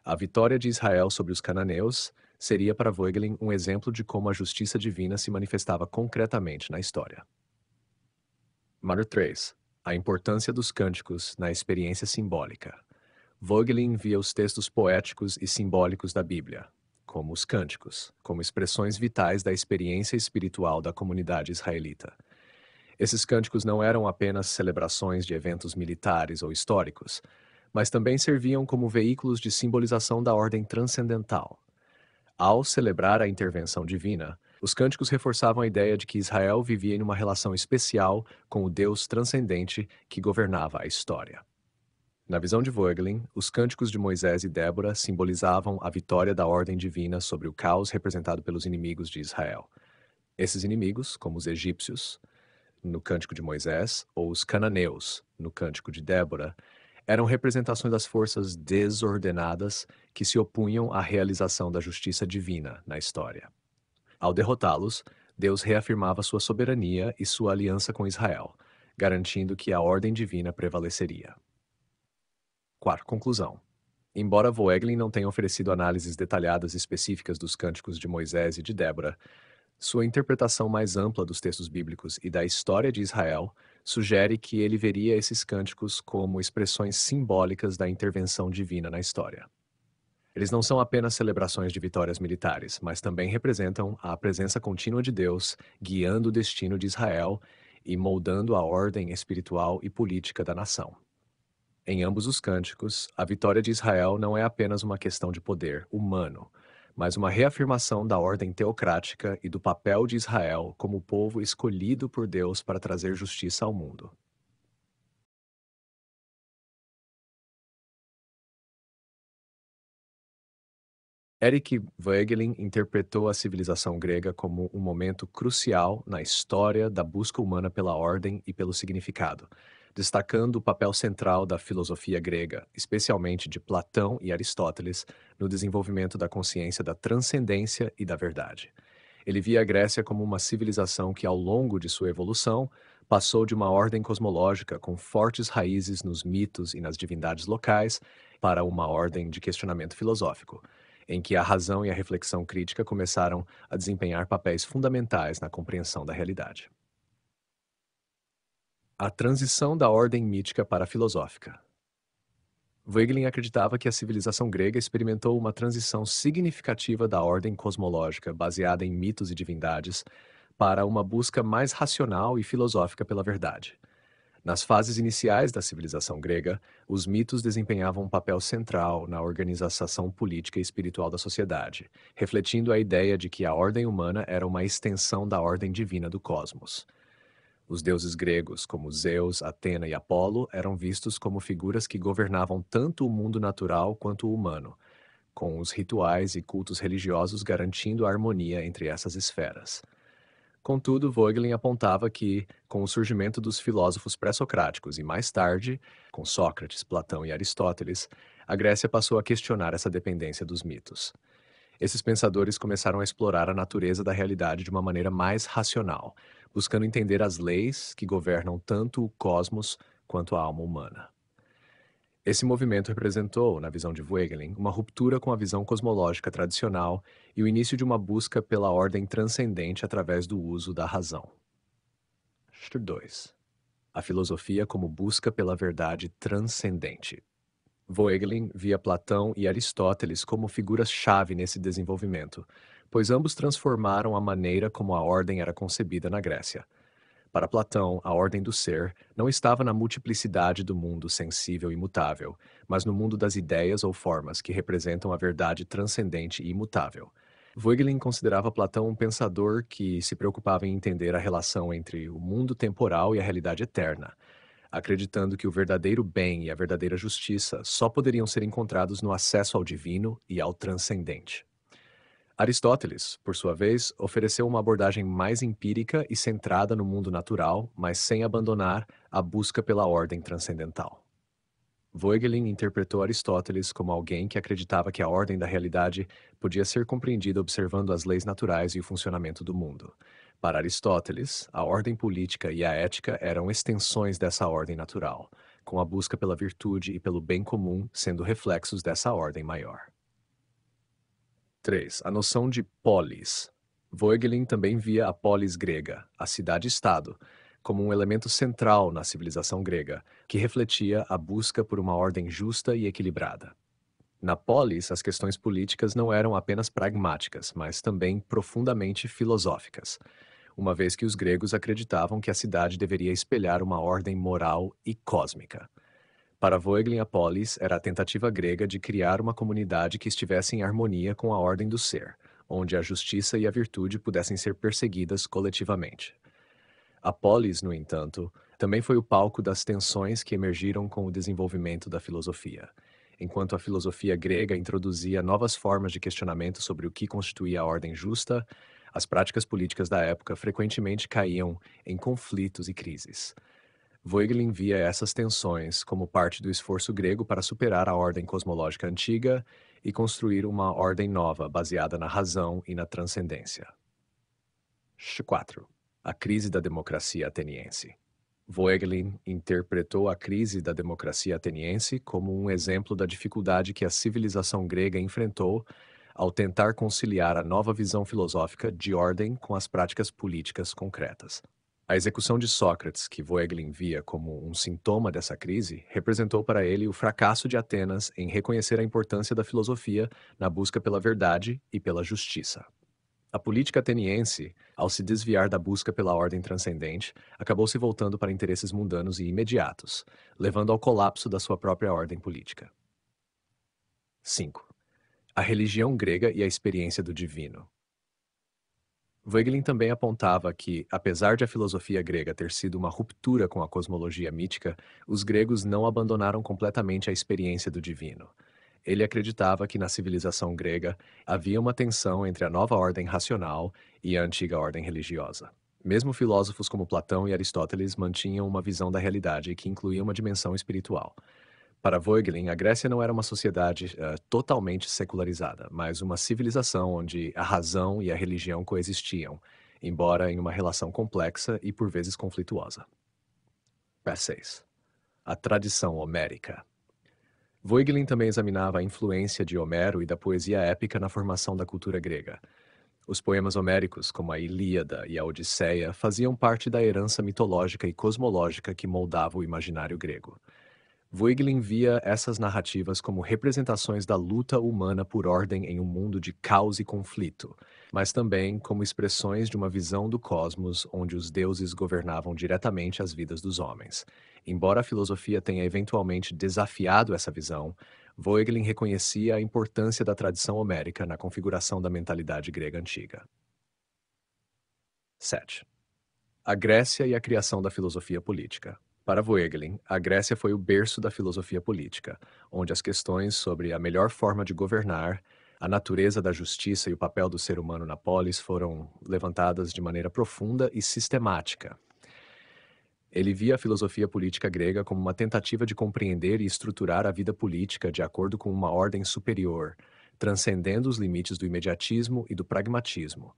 A vitória de Israel sobre os cananeus seria para Voegelin um exemplo de como a justiça divina se manifestava concretamente na história. Número 3. A importância dos cânticos na experiência simbólica. Voegelin via os textos poéticos e simbólicos da Bíblia, como os cânticos, como expressões vitais da experiência espiritual da comunidade israelita. Esses cânticos não eram apenas celebrações de eventos militares ou históricos, mas também serviam como veículos de simbolização da ordem transcendental. Ao celebrar a intervenção divina, os cânticos reforçavam a ideia de que Israel vivia em uma relação especial com o Deus transcendente que governava a história. Na visão de Voegelin, os cânticos de Moisés e Débora simbolizavam a vitória da ordem divina sobre o caos representado pelos inimigos de Israel. Esses inimigos, como os egípcios, no cântico de Moisés, ou os cananeus, no cântico de Débora, eram representações das forças desordenadas que se opunham à realização da justiça divina na história. Ao derrotá-los, Deus reafirmava sua soberania e sua aliança com Israel, garantindo que a ordem divina prevaleceria. Quarta conclusão. Embora Voegelin não tenha oferecido análises detalhadas e específicas dos cânticos de Moisés e de Débora, sua interpretação mais ampla dos textos bíblicos e da história de Israel sugere que ele veria esses cânticos como expressões simbólicas da intervenção divina na história. Eles não são apenas celebrações de vitórias militares, mas também representam a presença contínua de Deus guiando o destino de Israel e moldando a ordem espiritual e política da nação. Em ambos os cânticos, a vitória de Israel não é apenas uma questão de poder humano, mas uma reafirmação da ordem teocrática e do papel de Israel como povo escolhido por Deus para trazer justiça ao mundo. Eric Voegelin interpretou a civilização grega como um momento crucial na história da busca humana pela ordem e pelo significado, destacando o papel central da filosofia grega, especialmente de Platão e Aristóteles, no desenvolvimento da consciência da transcendência e da verdade. Ele via a Grécia como uma civilização que, ao longo de sua evolução, passou de uma ordem cosmológica com fortes raízes nos mitos e nas divindades locais para uma ordem de questionamento filosófico, em que a razão e a reflexão crítica começaram a desempenhar papéis fundamentais na compreensão da realidade. A transição da ordem mítica para a filosófica. Voegelin acreditava que a civilização grega experimentou uma transição significativa da ordem cosmológica baseada em mitos e divindades para uma busca mais racional e filosófica pela verdade. Nas fases iniciais da civilização grega, os mitos desempenhavam um papel central na organização política e espiritual da sociedade, refletindo a ideia de que a ordem humana era uma extensão da ordem divina do cosmos. Os deuses gregos, como Zeus, Atena e Apolo, eram vistos como figuras que governavam tanto o mundo natural quanto o humano, com os rituais e cultos religiosos garantindo a harmonia entre essas esferas. Contudo, Voegelin apontava que, com o surgimento dos filósofos pré-socráticos e mais tarde, com Sócrates, Platão e Aristóteles, a Grécia passou a questionar essa dependência dos mitos. Esses pensadores começaram a explorar a natureza da realidade de uma maneira mais racional, buscando entender as leis que governam tanto o cosmos quanto a alma humana. Esse movimento representou, na visão de Voegelin, uma ruptura com a visão cosmológica tradicional e o início de uma busca pela ordem transcendente através do uso da razão. 2. A filosofia como busca pela verdade transcendente. Voegelin via Platão e Aristóteles como figuras-chave nesse desenvolvimento, pois ambos transformaram a maneira como a ordem era concebida na Grécia. Para Platão, a ordem do ser não estava na multiplicidade do mundo sensível e imutável, mas no mundo das ideias ou formas que representam a verdade transcendente e imutável. Voegelin considerava Platão um pensador que se preocupava em entender a relação entre o mundo temporal e a realidade eterna, acreditando que o verdadeiro bem e a verdadeira justiça só poderiam ser encontrados no acesso ao divino e ao transcendente. Aristóteles, por sua vez, ofereceu uma abordagem mais empírica e centrada no mundo natural, mas sem abandonar a busca pela ordem transcendental. Voegelin interpretou Aristóteles como alguém que acreditava que a ordem da realidade podia ser compreendida observando as leis naturais e o funcionamento do mundo. Para Aristóteles, a ordem política e a ética eram extensões dessa ordem natural, com a busca pela virtude e pelo bem comum sendo reflexos dessa ordem maior. 3. A noção de polis. Voegelin também via a polis grega, a cidade-estado, como um elemento central na civilização grega, que refletia a busca por uma ordem justa e equilibrada. Na polis, as questões políticas não eram apenas pragmáticas, mas também profundamente filosóficas, uma vez que os gregos acreditavam que a cidade deveria espelhar uma ordem moral e cósmica. Para Voegelin, a polis era a tentativa grega de criar uma comunidade que estivesse em harmonia com a ordem do ser, onde a justiça e a virtude pudessem ser perseguidas coletivamente. A polis, no entanto, também foi o palco das tensões que emergiram com o desenvolvimento da filosofia. Enquanto a filosofia grega introduzia novas formas de questionamento sobre o que constituía a ordem justa, as práticas políticas da época frequentemente caíam em conflitos e crises. Voegelin via essas tensões como parte do esforço grego para superar a ordem cosmológica antiga e construir uma ordem nova baseada na razão e na transcendência. 4. A crise da democracia ateniense. Voegelin interpretou a crise da democracia ateniense como um exemplo da dificuldade que a civilização grega enfrentou ao tentar conciliar a nova visão filosófica de ordem com as práticas políticas concretas. A execução de Sócrates, que Voegelin via como um sintoma dessa crise, representou para ele o fracasso de Atenas em reconhecer a importância da filosofia na busca pela verdade e pela justiça. A política ateniense, ao se desviar da busca pela ordem transcendente, acabou se voltando para interesses mundanos e imediatos, levando ao colapso da sua própria ordem política. 5. A religião grega e a experiência do divino. Voegelin também apontava que, apesar de a filosofia grega ter sido uma ruptura com a cosmologia mítica, os gregos não abandonaram completamente a experiência do divino. Ele acreditava que na civilização grega havia uma tensão entre a nova ordem racional e a antiga ordem religiosa. Mesmo filósofos como Platão e Aristóteles mantinham uma visão da realidade que incluía uma dimensão espiritual. Para Voegelin, a Grécia não era uma sociedade totalmente secularizada, mas uma civilização onde a razão e a religião coexistiam, embora em uma relação complexa e por vezes conflituosa. 6. A tradição homérica. Voegelin também examinava a influência de Homero e da poesia épica na formação da cultura grega. Os poemas homéricos, como a Ilíada e a Odisseia, faziam parte da herança mitológica e cosmológica que moldava o imaginário grego. Voegelin via essas narrativas como representações da luta humana por ordem em um mundo de caos e conflito, mas também como expressões de uma visão do cosmos onde os deuses governavam diretamente as vidas dos homens. Embora a filosofia tenha eventualmente desafiado essa visão, Voegelin reconhecia a importância da tradição homérica na configuração da mentalidade grega antiga. 7. A Grécia e a criação da filosofia política. Para Voegelin, a Grécia foi o berço da filosofia política, onde as questões sobre a melhor forma de governar, a natureza da justiça e o papel do ser humano na polis foram levantadas de maneira profunda e sistemática. Ele via a filosofia política grega como uma tentativa de compreender e estruturar a vida política de acordo com uma ordem superior, transcendendo os limites do imediatismo e do pragmatismo.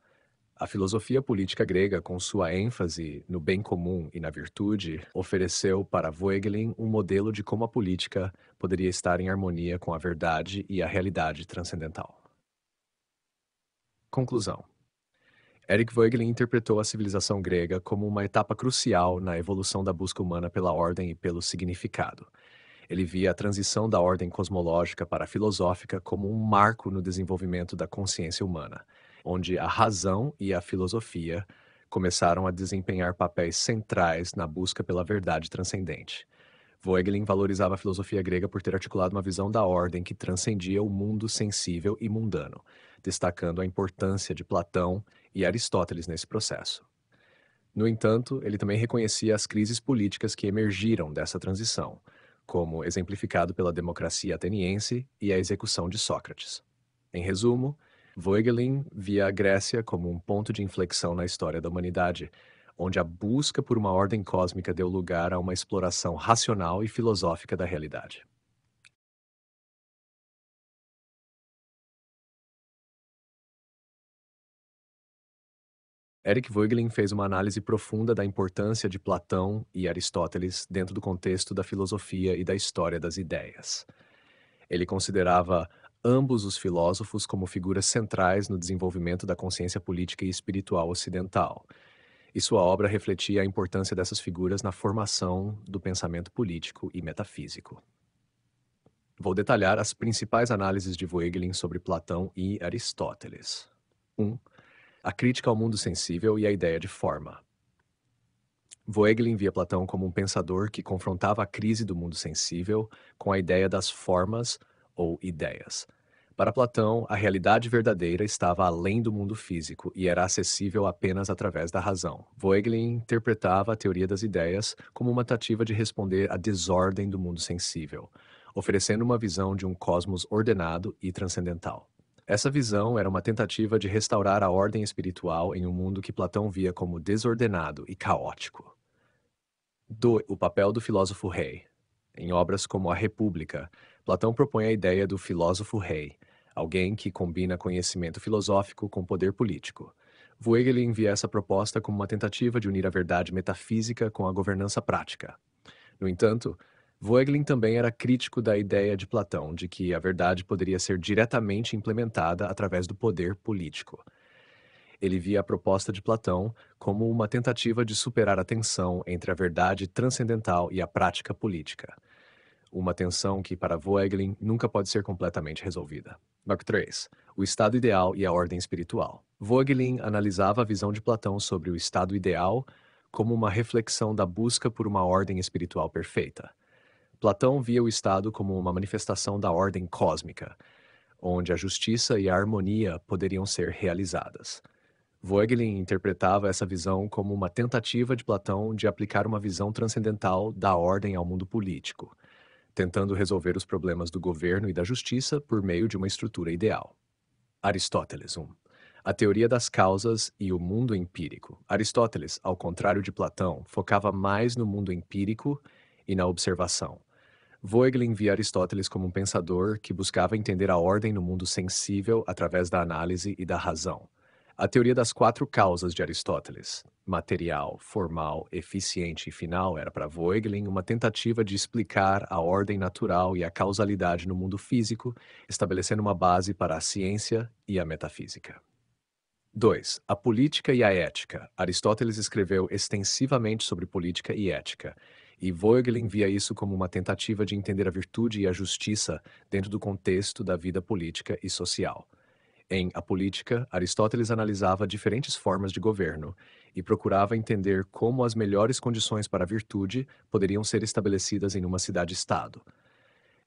A filosofia política grega, com sua ênfase no bem comum e na virtude, ofereceu para Voegelin um modelo de como a política poderia estar em harmonia com a verdade e a realidade transcendental. Conclusão. Eric Voegelin interpretou a civilização grega como uma etapa crucial na evolução da busca humana pela ordem e pelo significado. Ele via a transição da ordem cosmológica para a filosófica como um marco no desenvolvimento da consciência humana, onde a razão e a filosofia começaram a desempenhar papéis centrais na busca pela verdade transcendente. Voegelin valorizava a filosofia grega por ter articulado uma visão da ordem que transcendia o mundo sensível e mundano, destacando a importância de Platão e Aristóteles nesse processo. No entanto, ele também reconhecia as crises políticas que emergiram dessa transição, como exemplificado pela democracia ateniense e a execução de Sócrates. Em resumo, Voegelin via a Grécia como um ponto de inflexão na história da humanidade, onde a busca por uma ordem cósmica deu lugar a uma exploração racional e filosófica da realidade. Eric Voegelin fez uma análise profunda da importância de Platão e Aristóteles dentro do contexto da filosofia e da história das ideias. Ele considerava ambos os filósofos como figuras centrais no desenvolvimento da consciência política e espiritual ocidental, e sua obra refletia a importância dessas figuras na formação do pensamento político e metafísico. Vou detalhar as principais análises de Voegelin sobre Platão e Aristóteles. 1. A crítica ao mundo sensível e a ideia de forma. Voegelin via Platão como um pensador que confrontava a crise do mundo sensível com a ideia das formas ou ideias. Para Platão, a realidade verdadeira estava além do mundo físico e era acessível apenas através da razão. Voegelin interpretava a teoria das ideias como uma tentativa de responder à desordem do mundo sensível, oferecendo uma visão de um cosmos ordenado e transcendental. Essa visão era uma tentativa de restaurar a ordem espiritual em um mundo que Platão via como desordenado e caótico. O papel do filósofo rei. Em obras como A República, Platão propõe a ideia do filósofo rei, alguém que combina conhecimento filosófico com poder político. Voegelin via essa proposta como uma tentativa de unir a verdade metafísica com a governança prática. No entanto, Voegelin também era crítico da ideia de Platão de que a verdade poderia ser diretamente implementada através do poder político. Ele via a proposta de Platão como uma tentativa de superar a tensão entre a verdade transcendental e a prática política, uma tensão que, para Voegelin, nunca pode ser completamente resolvida. Bloco 3. O estado ideal e a ordem espiritual. Voegelin analisava a visão de Platão sobre o estado ideal como uma reflexão da busca por uma ordem espiritual perfeita. Platão via o estado como uma manifestação da ordem cósmica, onde a justiça e a harmonia poderiam ser realizadas. Voegelin interpretava essa visão como uma tentativa de Platão de aplicar uma visão transcendental da ordem ao mundo político, tentando resolver os problemas do governo e da justiça por meio de uma estrutura ideal. Aristóteles 1. A teoria das causas e o mundo empírico. Aristóteles, ao contrário de Platão, focava mais no mundo empírico e na observação. Voegelin via Aristóteles como um pensador que buscava entender a ordem no mundo sensível através da análise e da razão. A teoria das quatro causas de Aristóteles, material, formal, eficiente e final, era para Voegelin uma tentativa de explicar a ordem natural e a causalidade no mundo físico, estabelecendo uma base para a ciência e a metafísica. 2. A política e a ética. Aristóteles escreveu extensivamente sobre política e ética, e Voegelin via isso como uma tentativa de entender a virtude e a justiça dentro do contexto da vida política e social. Em A Política, Aristóteles analisava diferentes formas de governo e procurava entender como as melhores condições para a virtude poderiam ser estabelecidas em uma cidade-estado.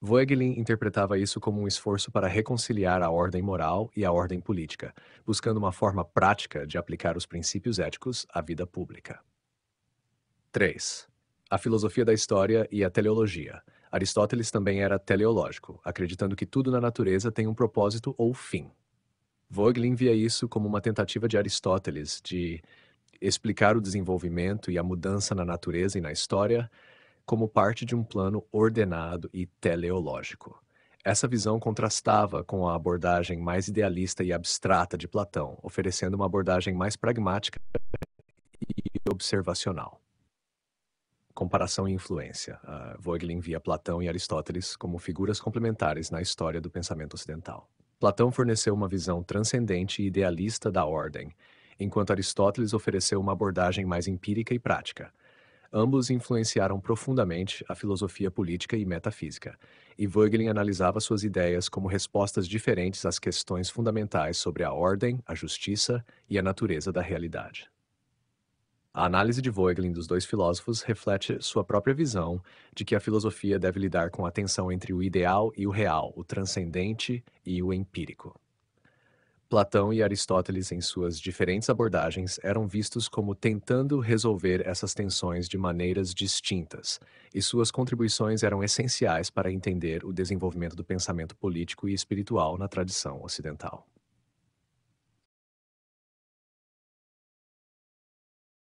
Voegelin interpretava isso como um esforço para reconciliar a ordem moral e a ordem política, buscando uma forma prática de aplicar os princípios éticos à vida pública. 3. A filosofia da história e a teleologia. Aristóteles também era teleológico, acreditando que tudo na natureza tem um propósito ou fim. Voegelin via isso como uma tentativa de Aristóteles de explicar o desenvolvimento e a mudança na natureza e na história como parte de um plano ordenado e teleológico. Essa visão contrastava com a abordagem mais idealista e abstrata de Platão, oferecendo uma abordagem mais pragmática e observacional. Comparação e influência. Voegelin via Platão e Aristóteles como figuras complementares na história do pensamento ocidental. Platão forneceu uma visão transcendente e idealista da ordem, enquanto Aristóteles ofereceu uma abordagem mais empírica e prática. Ambos influenciaram profundamente a filosofia política e metafísica, e Voegelin analisava suas ideias como respostas diferentes às questões fundamentais sobre a ordem, a justiça e a natureza da realidade. A análise de Voegelin dos dois filósofos reflete sua própria visão de que a filosofia deve lidar com a tensão entre o ideal e o real, o transcendente e o empírico. Platão e Aristóteles, em suas diferentes abordagens, eram vistos como tentando resolver essas tensões de maneiras distintas, e suas contribuições eram essenciais para entender o desenvolvimento do pensamento político e espiritual na tradição ocidental.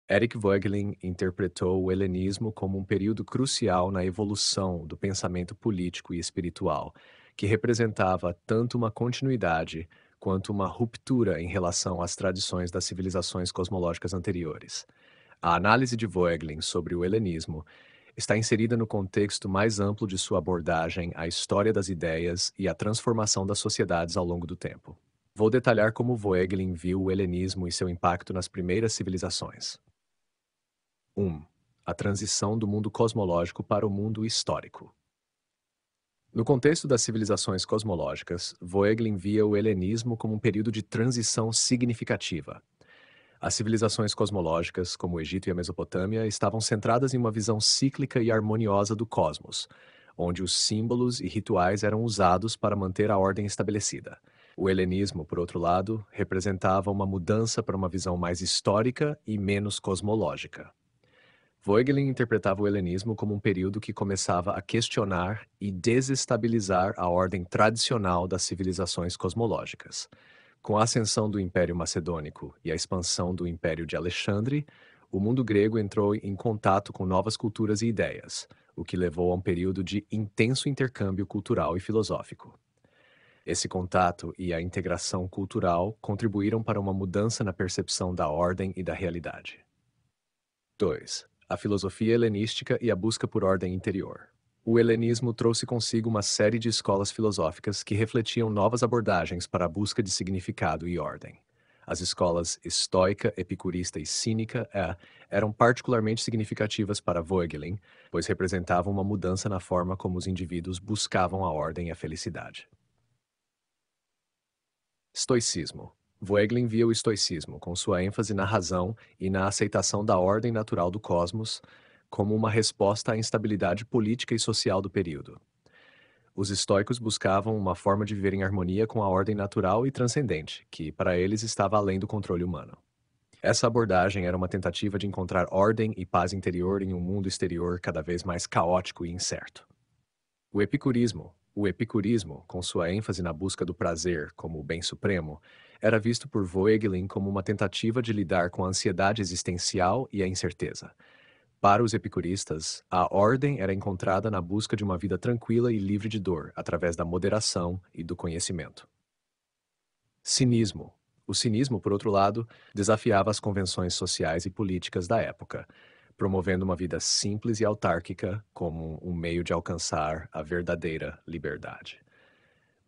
Eric Voegelin interpretou o helenismo como um período crucial na evolução do pensamento político e espiritual, que representava tanto uma continuidade quanto uma ruptura em relação às tradições das civilizações cosmológicas anteriores. A análise de Voegelin sobre o helenismo está inserida no contexto mais amplo de sua abordagem à história das ideias e à transformação das sociedades ao longo do tempo. Vou detalhar como Voegelin viu o helenismo e seu impacto nas primeiras civilizações. 1. A transição do mundo cosmológico para o mundo histórico. No contexto das civilizações cosmológicas, Voegelin via o helenismo como um período de transição significativa. As civilizações cosmológicas, como o Egito e a Mesopotâmia, estavam centradas em uma visão cíclica e harmoniosa do cosmos, onde os símbolos e rituais eram usados para manter a ordem estabelecida. O helenismo, por outro lado, representava uma mudança para uma visão mais histórica e menos cosmológica. Voegelin interpretava o helenismo como um período que começava a questionar e desestabilizar a ordem tradicional das civilizações cosmológicas. Com a ascensão do Império Macedônico e a expansão do Império de Alexandre, o mundo grego entrou em contato com novas culturas e ideias, o que levou a um período de intenso intercâmbio cultural e filosófico. Esse contato e a integração cultural contribuíram para uma mudança na percepção da ordem e da realidade. 2. A filosofia helenística e a busca por ordem interior. O helenismo trouxe consigo uma série de escolas filosóficas que refletiam novas abordagens para a busca de significado e ordem. As escolas estoica, epicurista e cínica eram particularmente significativas para Voegelin, pois representavam uma mudança na forma como os indivíduos buscavam a ordem e a felicidade. Estoicismo. Voegelin via o estoicismo, com sua ênfase na razão e na aceitação da ordem natural do cosmos, como uma resposta à instabilidade política e social do período. Os estoicos buscavam uma forma de viver em harmonia com a ordem natural e transcendente, que, para eles, estava além do controle humano. Essa abordagem era uma tentativa de encontrar ordem e paz interior em um mundo exterior cada vez mais caótico e incerto. O epicurismo, com sua ênfase na busca do prazer como o bem supremo, era visto por Voegelin como uma tentativa de lidar com a ansiedade existencial e a incerteza. Para os epicuristas, a ordem era encontrada na busca de uma vida tranquila e livre de dor, através da moderação e do conhecimento. Cinismo. O cinismo, por outro lado, desafiava as convenções sociais e políticas da época, promovendo uma vida simples e autárquica como um meio de alcançar a verdadeira liberdade.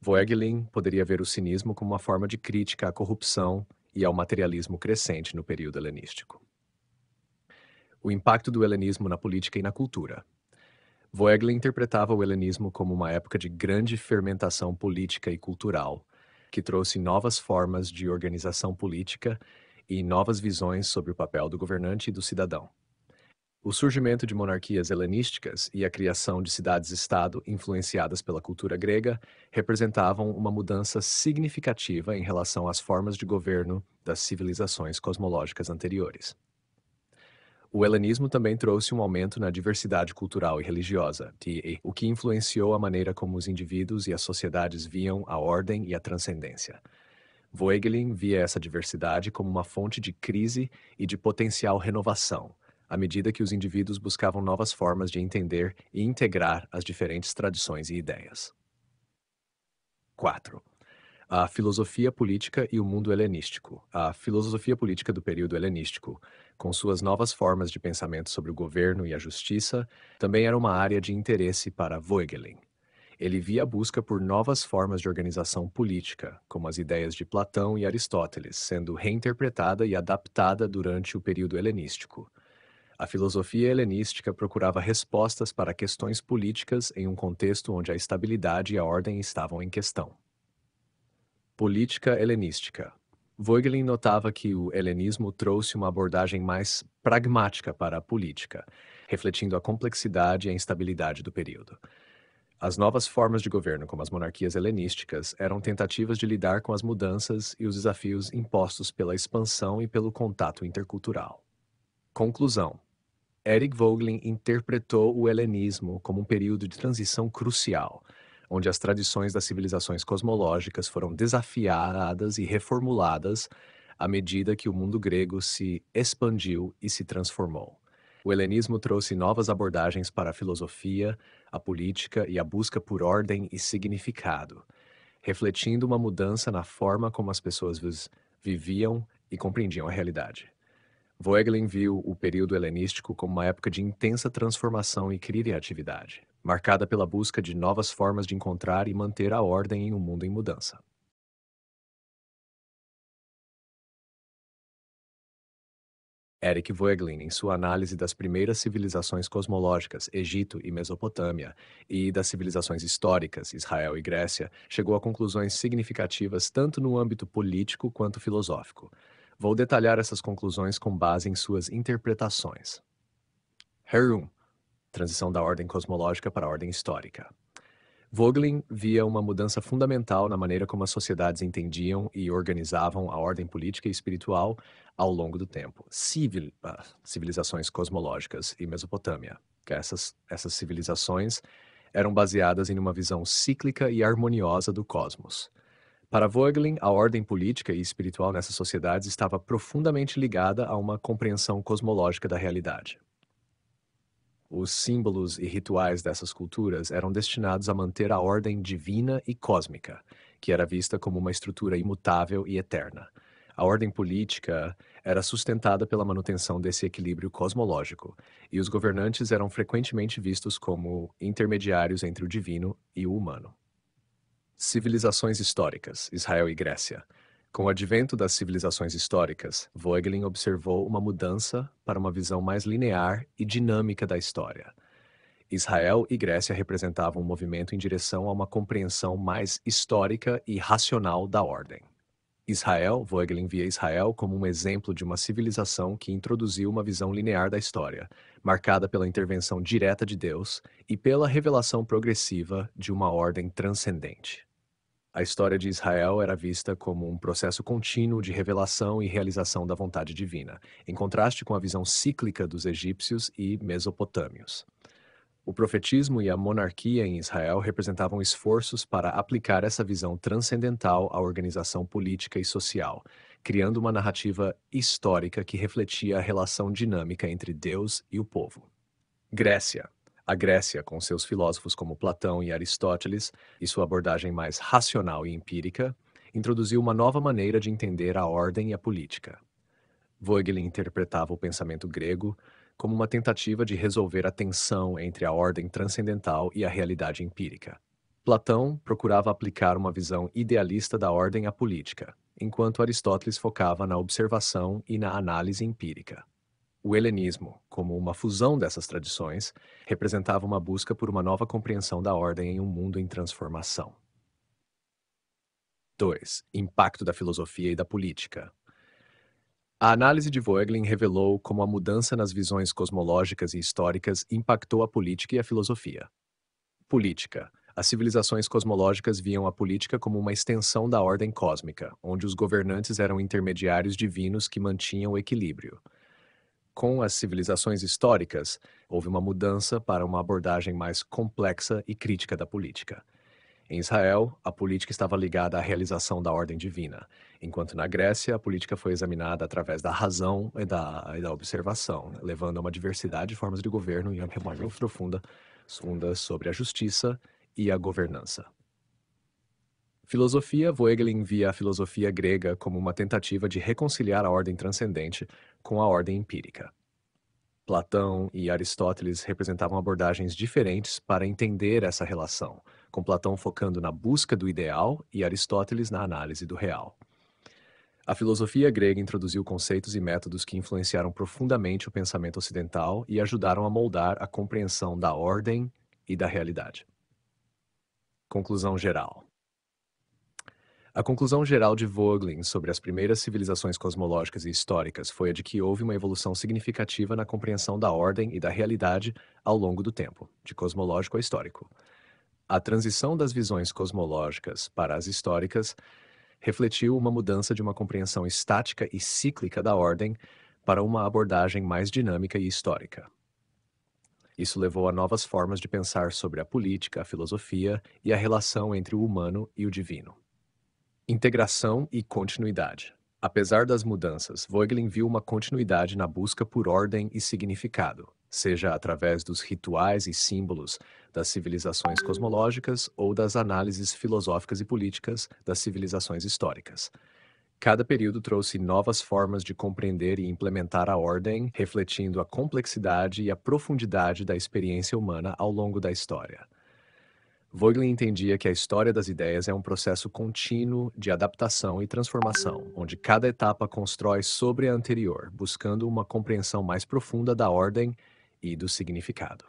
Voegelin poderia ver o cinismo como uma forma de crítica à corrupção e ao materialismo crescente no período helenístico. O impacto do helenismo na política e na cultura. Voegelin interpretava o helenismo como uma época de grande fermentação política e cultural, que trouxe novas formas de organização política e novas visões sobre o papel do governante e do cidadão. O surgimento de monarquias helenísticas e a criação de cidades-estado influenciadas pela cultura grega representavam uma mudança significativa em relação às formas de governo das civilizações cosmológicas anteriores. O helenismo também trouxe um aumento na diversidade cultural e religiosa, o que influenciou a maneira como os indivíduos e as sociedades viam a ordem e a transcendência. Voegelin via essa diversidade como uma fonte de crise e de potencial renovação, à medida que os indivíduos buscavam novas formas de entender e integrar as diferentes tradições e ideias. 4. A filosofia política e o mundo helenístico. A filosofia política do período helenístico, com suas novas formas de pensamento sobre o governo e a justiça, também era uma área de interesse para Voegelin. Ele via a busca por novas formas de organização política, como as ideias de Platão e Aristóteles, sendo reinterpretada e adaptada durante o período helenístico. A filosofia helenística procurava respostas para questões políticas em um contexto onde a estabilidade e a ordem estavam em questão. Política helenística. Voegelin notava que o helenismo trouxe uma abordagem mais pragmática para a política, refletindo a complexidade e a instabilidade do período. As novas formas de governo, como as monarquias helenísticas, eram tentativas de lidar com as mudanças e os desafios impostos pela expansão e pelo contato intercultural. Conclusão. Erik Voegelin interpretou o helenismo como um período de transição crucial, onde as tradições das civilizações cosmológicas foram desafiadas e reformuladas à medida que o mundo grego se expandiu e se transformou. O helenismo trouxe novas abordagens para a filosofia, a política e a busca por ordem e significado, refletindo uma mudança na forma como as pessoas viviam e compreendiam a realidade. Voegelin viu o período helenístico como uma época de intensa transformação e criatividade, marcada pela busca de novas formas de encontrar e manter a ordem em um mundo em mudança. Erik Voegelin, em sua análise das primeiras civilizações cosmológicas, Egito e Mesopotâmia, e das civilizações históricas, Israel e Grécia, chegou a conclusões significativas tanto no âmbito político quanto filosófico. Vou detalhar essas conclusões com base em suas interpretações. Herum. Transição da ordem cosmológica para a ordem histórica. Vogelin via uma mudança fundamental na maneira como as sociedades entendiam e organizavam a ordem política e espiritual ao longo do tempo. Civilizações cosmológicas e Mesopotâmia. Que essas civilizações eram baseadas em uma visão cíclica e harmoniosa do cosmos. Para Vogelin, a ordem política e espiritual nessas sociedades estava profundamente ligada a uma compreensão cosmológica da realidade. Os símbolos e rituais dessas culturas eram destinados a manter a ordem divina e cósmica, que era vista como uma estrutura imutável e eterna. A ordem política era sustentada pela manutenção desse equilíbrio cosmológico, e os governantes eram frequentemente vistos como intermediários entre o divino e o humano. Civilizações históricas, Israel e Grécia. Com o advento das civilizações históricas, Voegelin observou uma mudança para uma visão mais linear e dinâmica da história. Israel e Grécia representavam um movimento em direção a uma compreensão mais histórica e racional da ordem. Voegelin via Israel como um exemplo de uma civilização que introduziu uma visão linear da história, marcada pela intervenção direta de Deus e pela revelação progressiva de uma ordem transcendente. A história de Israel era vista como um processo contínuo de revelação e realização da vontade divina, em contraste com a visão cíclica dos egípcios e mesopotâmios. O profetismo e a monarquia em Israel representavam esforços para aplicar essa visão transcendental à organização política e social, criando uma narrativa histórica que refletia a relação dinâmica entre Deus e o povo. Grécia. A Grécia, com seus filósofos como Platão e Aristóteles, e sua abordagem mais racional e empírica, introduziu uma nova maneira de entender a ordem e a política. Voegelin interpretava o pensamento grego como uma tentativa de resolver a tensão entre a ordem transcendental e a realidade empírica. Platão procurava aplicar uma visão idealista da ordem à política, enquanto Aristóteles focava na observação e na análise empírica. O helenismo, como uma fusão dessas tradições, representava uma busca por uma nova compreensão da ordem em um mundo em transformação. 2. Impacto da filosofia e da política. A análise de Voegelin revelou como a mudança nas visões cosmológicas e históricas impactou a política e a filosofia. Política. As civilizações cosmológicas viam a política como uma extensão da ordem cósmica, onde os governantes eram intermediários divinos que mantinham o equilíbrio. Com as civilizações históricas, houve uma mudança para uma abordagem mais complexa e crítica da política. Em Israel, a política estava ligada à realização da ordem divina, enquanto na Grécia, a política foi examinada através da razão e da observação, né, levando a uma diversidade de formas de governo e uma reflexão profunda sobre a justiça e a governança. Filosofia. Voegelin via a filosofia grega como uma tentativa de reconciliar a ordem transcendente com a ordem empírica. Platão e Aristóteles representavam abordagens diferentes para entender essa relação, com Platão focando na busca do ideal e Aristóteles na análise do real. A filosofia grega introduziu conceitos e métodos que influenciaram profundamente o pensamento ocidental e ajudaram a moldar a compreensão da ordem e da realidade. Conclusão geral. A conclusão geral de Voegelin sobre as primeiras civilizações cosmológicas e históricas foi a de que houve uma evolução significativa na compreensão da ordem e da realidade ao longo do tempo, de cosmológico a histórico. A transição das visões cosmológicas para as históricas refletiu uma mudança de uma compreensão estática e cíclica da ordem para uma abordagem mais dinâmica e histórica. Isso levou a novas formas de pensar sobre a política, a filosofia e a relação entre o humano e o divino. Integração e continuidade. Apesar das mudanças, Voegelin viu uma continuidade na busca por ordem e significado, seja através dos rituais e símbolos das civilizações cosmológicas ou das análises filosóficas e políticas das civilizações históricas. Cada período trouxe novas formas de compreender e implementar a ordem, refletindo a complexidade e a profundidade da experiência humana ao longo da história. Voegelin entendia que a história das ideias é um processo contínuo de adaptação e transformação, onde cada etapa constrói sobre a anterior, buscando uma compreensão mais profunda da ordem e do significado.